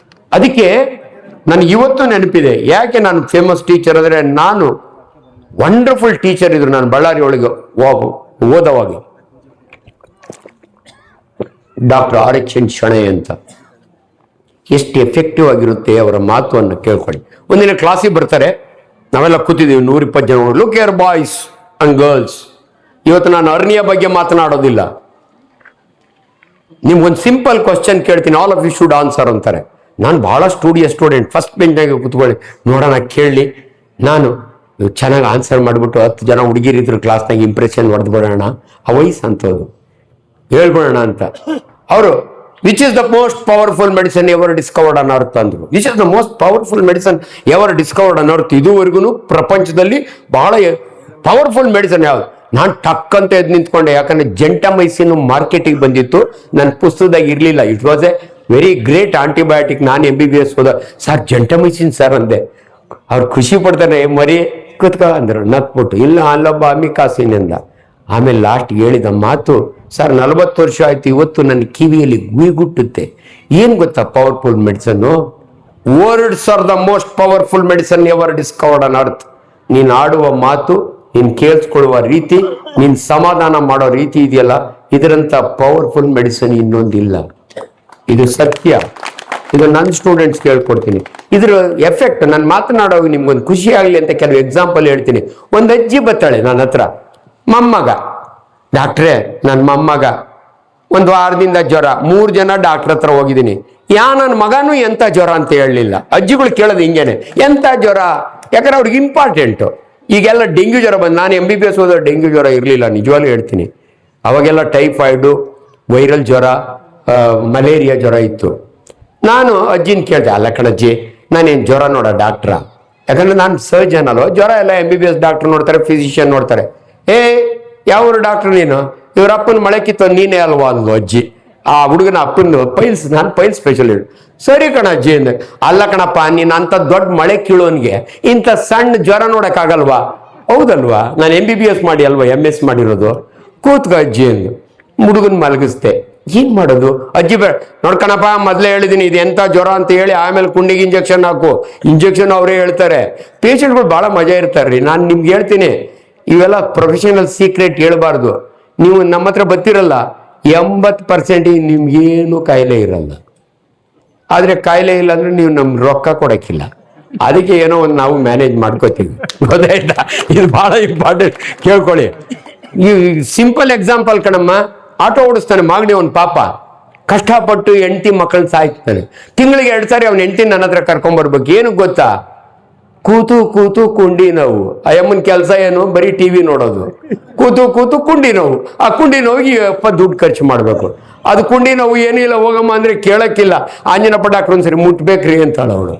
ಅದಕ್ಕೆ ನನಗೆ ಇವತ್ತು ನೆನಪಿದೆ. ಯಾಕೆ ನಾನು ಫೇಮಸ್ ಟೀಚರ್ ಅಂದರೆ, ನಾನು ವಂಡರ್ಫುಲ್ ಟೀಚರ್ ಇದ್ರು ನಾನು ಬಳ್ಳಾರಿ ಒಳಗೆ ಓದವಾಗ. ಡಾಕ್ಟರ್ RH ಶೆಣೈ ಅಂತ. ಎಷ್ಟು ಎಫೆಕ್ಟಿವ್ ಆಗಿರುತ್ತೆ ಅವರ ಮಾತುವನ್ನು ಕೇಳ್ಕೊಳ್ಳಿ. ಒಂದಿನ ಕ್ಲಾಸಿಗೆ ಬರ್ತಾರೆ, ನಾವೆಲ್ಲ ಕೂತಿದ್ದೀವಿ 120 ಜನ. Look your boys and girls, ಇವತ್ತು ನಾನು ಅರ್ನಿಯ ಬಗ್ಗೆ ಮಾತನಾಡೋದಿಲ್ಲ. ನಿಮ್ಗೊಂದು ಸಿಂಪಲ್ ಕ್ವಶನ್ ಕೇಳ್ತೀನಿ, all of you should answer ಅಂತಾರೆ. ನಾನು ಬಹಳ ಸ್ಟೂಡೆಂಟ್, ಫಸ್ಟ್ ಬೆಂಚ್ನಾಗ ಕೂತ್ಕೊಳ್ಳಿ, ನೋಡೋಣ ಕೇಳಲಿ. ನಾನು ಚೆನ್ನಾಗಿ ಆನ್ಸರ್ ಮಾಡಿಬಿಟ್ಟು 10 ಜನ ಹುಡುಗಿರಿದ್ರು ಕ್ಲಾಸ್ನಾಗ ಇಂಪ್ರೆಷನ್ ಹೊಡೆದು ಬಿಡೋಣ. ಆ ವಯಸ್ಸು ಅಂತದ್ದು. ಹೇಳ್ಬಿಡೋಣ ಅಂತ. ಅವರು which is the most powerful medicine ever discovered on earth ಅಂದ್ರು. Which is the most powerful medicine ever discovered on earth. ಇದುವರೆಗೂ ಪ್ರಪಂಚದಲ್ಲಿ ಬಹಳ ಪವರ್ಫುಲ್ ಮೆಡಿಸನ್ ಯಾವ್ದು? ನಾನು ಟಕ್ ಅಂತ ಎದ್ದು ನಿಂತ್ಕೊಂಡೆ, ಯಾಕಂದ್ರೆ ಜೆಂಟಮೈಸಿನ್ ಮಾರ್ಕೆಟಿಗೆ ಬಂದಿತ್ತು, ನನ್ನ ಪುಸ್ತಕದಾಗ ಇರ್ಲಿಲ್ಲ. It was A very great antibiotic. ನಾನು MBBS ಹೋದ, ಸರ್ ಜೆಂಟಮೈಸಿನ್ ಸರ್ ಅಂದೆ. ಅವ್ರು ಖುಷಿ ಪಡ್ತಾರೆ, ಮರಿ ಕೂತ್ಕ ಅಂದ್ರು, ನಕ್ಬಿಟ್ಟು. ಇಲ್ಲ ಅಲ್ಲೊಬ್ಬ ಅಮಿಕಾಸಿನಿಂದ. ಆಮೇಲೆ ಲಾಸ್ಟ್ ಹೇಳಿದ ಮಾತು, ಸರ್ 40 ವರ್ಷ ಆಯ್ತು, ಇವತ್ತು ನನ್ನ ಕಿವಿಯಲ್ಲಿ ಗುಯ್ಗುಟ್ಟುತ್ತೆ. ಏನ್ ಗೊತ್ತಾ powerful medicine? Words are the most powerful medicine ever discovered on earth. ನೀನ್ ಆಡುವ ಮಾತು, ನೀನ್ ಕೇಳಿಸ್ಕೊಳ್ಳುವ ರೀತಿ, ನೀನ್ ಸಮಾಧಾನ ಮಾಡೋ ರೀತಿ ಇದೆಯಲ್ಲ, ಇದರಂತ ಪವರ್ಫುಲ್ ಮೆಡಿಸನ್ ಇನ್ನೊಂದಿಲ್ಲ. ಇದು ಸತ್ಯ. ಇದು ನನ್ನ ಸ್ಟೂಡೆಂಟ್ಸ್ ಕೇಳ್ಕೊಡ್ತೀನಿ. ಇದ್ರ ಎಫೆಕ್ಟ್ ನಾನು ಮಾತನಾಡೋವಾಗ ನಿಮ್ಗೊಂದು ಖುಷಿ ಆಗ್ಲಿ ಅಂತ ಕೆಲವು ಎಕ್ಸಾಂಪಲ್ ಹೇಳ್ತೀನಿ. ಒಂದು ಅಜ್ಜಿ ಬರ್ತಾಳೆ ನನ್ನ ಹತ್ರ, ಮೊಮ್ಮಗ, ಡಾಕ್ಟ್ರೇ ನನ್ನ ಮೊಮ್ಮಗ ಒಂದು ವಾರದಿಂದ ಜ್ವರ. 3 ಜನ ಡಾಕ್ಟರ್ ಹತ್ರ ಹೋಗಿದ್ದೀನಿ, ನನ್ನ ಮಗನೂ ಎಂತ ಜ್ವರ ಅಂತ ಹೇಳಲಿಲ್ಲ. ಅಜ್ಜಿಗಳು ಕೇಳೋದು ಹಿಂಗೇನೆ, ಎಂತ ಜ್ವರ? ಯಾಕಂದ್ರೆ ಅವ್ರಿಗೆ ಇಂಪಾರ್ಟೆಂಟು. ಈಗೆಲ್ಲ ಡೆಂಗ್ಯೂ ಜ್ವರ ಬಂದು, ನಾನು MBBS ಹೋದ್ರೆ ಡೆಂಗ್ಯೂ ಜ್ವರ ಇರಲಿಲ್ಲ, ನಿಜವಾಗ್ಲೂ ಹೇಳ್ತೀನಿ. ಅವಾಗೆಲ್ಲ ಟೈಫಾಯ್ಡು, ವೈರಲ್ ಜ್ವರ, ಮಲೇರಿಯಾ ಜ್ವರ ಇತ್ತು. ನಾನು ಅಜ್ಜಿನ ಕೇಳಿದೆ, ಅಲ್ಲ ಕಣಜ್ಜಿ ನಾನೇನು ಜ್ವರ ನೋಡ ಡಾಕ್ಟ್ರ? ಯಾಕಂದ್ರೆ ನಾನು ಸರ್ಜನ್ ಅಲ್ವ, ಜ್ವರ ಎಲ್ಲ MBBS ಡಾಕ್ಟರ್ ನೋಡ್ತಾರೆ, ಫಿಸಿಷಿಯನ್ ನೋಡ್ತಾರೆ. ಯಾವ ಡಾಕ್ಟರ್ ನೀನು? ಇವ್ರ ಅಪ್ಪನ ಮಳೆ ಕಿತ್ತು ನೀನೇ ಅಲ್ವಾ ಅಂದ್ಲು ಅಜ್ಜಿ. ಆ ಹುಡುಗನ ಅಪ್ಪನ ಪೈಲ್ಸ್, ನಾನು ಪೈಲ್ಸ್ ಸ್ಪೆಷಲಿಸ್ಟ್. ಸರಿ ಕಣ ಅಜ್ಜಿ ಅಂದೆ. ಅಲ್ಲ ಕಣಪ್ಪ, ನೀನು ಅಂತ ದೊಡ್ಡ ಮಳೆ ಕೀಳೋನ್ಗೆ ಇಂಥ ಸಣ್ಣ ಜ್ವರ ನೋಡಕ್ಕಾಗಲ್ವಾ? ಹೌದಲ್ವಾ, ನಾನು MBBS ಮಾಡಿ ಅಲ್ವಾ MS ಮಾಡಿರೋದು. ಕೂತ್ಕ ಅಜ್ಜಿ ಅಂದು. ಹುಡುಗನ್ ಮಲಗಿಸ್ತೆ. ಏನ್ ಮಾಡೋದು ಅಜ್ಜಿ? ನೋಡ್ಕಣಪ್ಪ, ಮೊದ್ಲೇ ಹೇಳಿದೀನಿ ಇದು ಎಂತ ಜ್ವರ ಅಂತ ಹೇಳಿ, ಆಮೇಲೆ ಕುಂಡಿಗೆ ಇಂಜೆಕ್ಷನ್ ಹಾಕು. ಇಂಜೆಕ್ಷನ್ ಅವರೇ ಹೇಳ್ತಾರೆ. ಪೇಷಂಟ್ಗಳು ಬಹಳ ಮಜಾ ಇರ್ತಾರ್ರಿ. ನಾನು ನಿಮ್ಗೆ ಹೇಳ್ತೀನಿ, ಇವೆಲ್ಲ ಪ್ರೊಫೆಷನಲ್ ಸೀಕ್ರೆಟ್ ಹೇಳ್ಬಾರ್ದು. ನೀವು ನಮ್ಮ ಹತ್ರ ಬರ್ತಿರಲ್ಲ, 80% ನಿಮ್ಗೇನು ಕಾಯಿಲೆ ಇರಲ್ಲ. ಆದ್ರೆ ಕಾಯಿಲೆ ಇಲ್ಲ ಅಂದ್ರೆ ನೀವು ನಮ್ಗೆ ರೊಕ್ಕ ಕೊಡಕ್ಕಿಲ್ಲ. ಅದಕ್ಕೆ ಏನೋ ಒಂದು ನಾವು ಮ್ಯಾನೇಜ್ ಮಾಡ್ಕೋತೀವಿ, ಗೊತ್ತಾಯ್ತಾ? ಇದು ಬಹಳ ಇಂಪಾರ್ಟೆಂಟ್, ಕೇಳ್ಕೊಳ್ಳಿ. ಈ ಸಿಂಪಲ್ ಎಕ್ಸಾಂಪಲ್ ಕಣಮ್ಮ. ಆಟೋ ಓಡಿಸ್ತಾನೆ ಮಾಗಡಿ ಅವನ್ ಪಾಪ, ಕಷ್ಟಪಟ್ಟು ಹೆಂಡತಿ ಮಕ್ಕಳನ್ನ ಸಾಯ್ತಾನೆ. ತಿಂಗಳಿಗೆ 2 ಸಾರಿ ಅವ್ನ ಹೆಂಡತಿ ನನ್ನ ಹತ್ರ ಕರ್ಕೊಂಡ್ಬರ್ಬೇಕು. ಏನು ಗೊತ್ತಾ? ಕೂತು ಕೂತು ಕುಂಡಿ ನೋವು. ಆ ಅಮ್ಮನ ಕೆಲಸ ಏನು? ಬರೀ TV ನೋಡೋದು. ಕೂತು ಕೂತು ಕುಂಡಿ ನೋವು. ಆ ಕುಂಡಿ ನೋವಿಗೆ ದುಡ್ಡು ಖರ್ಚು ಮಾಡ್ಬೇಕು. ಅದು ಕುಂಡಿ ನೋವು ಏನಿಲ್ಲ ಹೋಗಮ್ಮ ಅಂದ್ರೆ ಕೇಳಕ್ಕಿಲ್ಲ. ಆಂಜನಪ್ಪ ಡಾಕ್ಟರ್ ಒಂದ್ಸರಿ ಮುಟ್ಬೇಕ್ರಿ ಅಂತಾಳ ಅವಳು.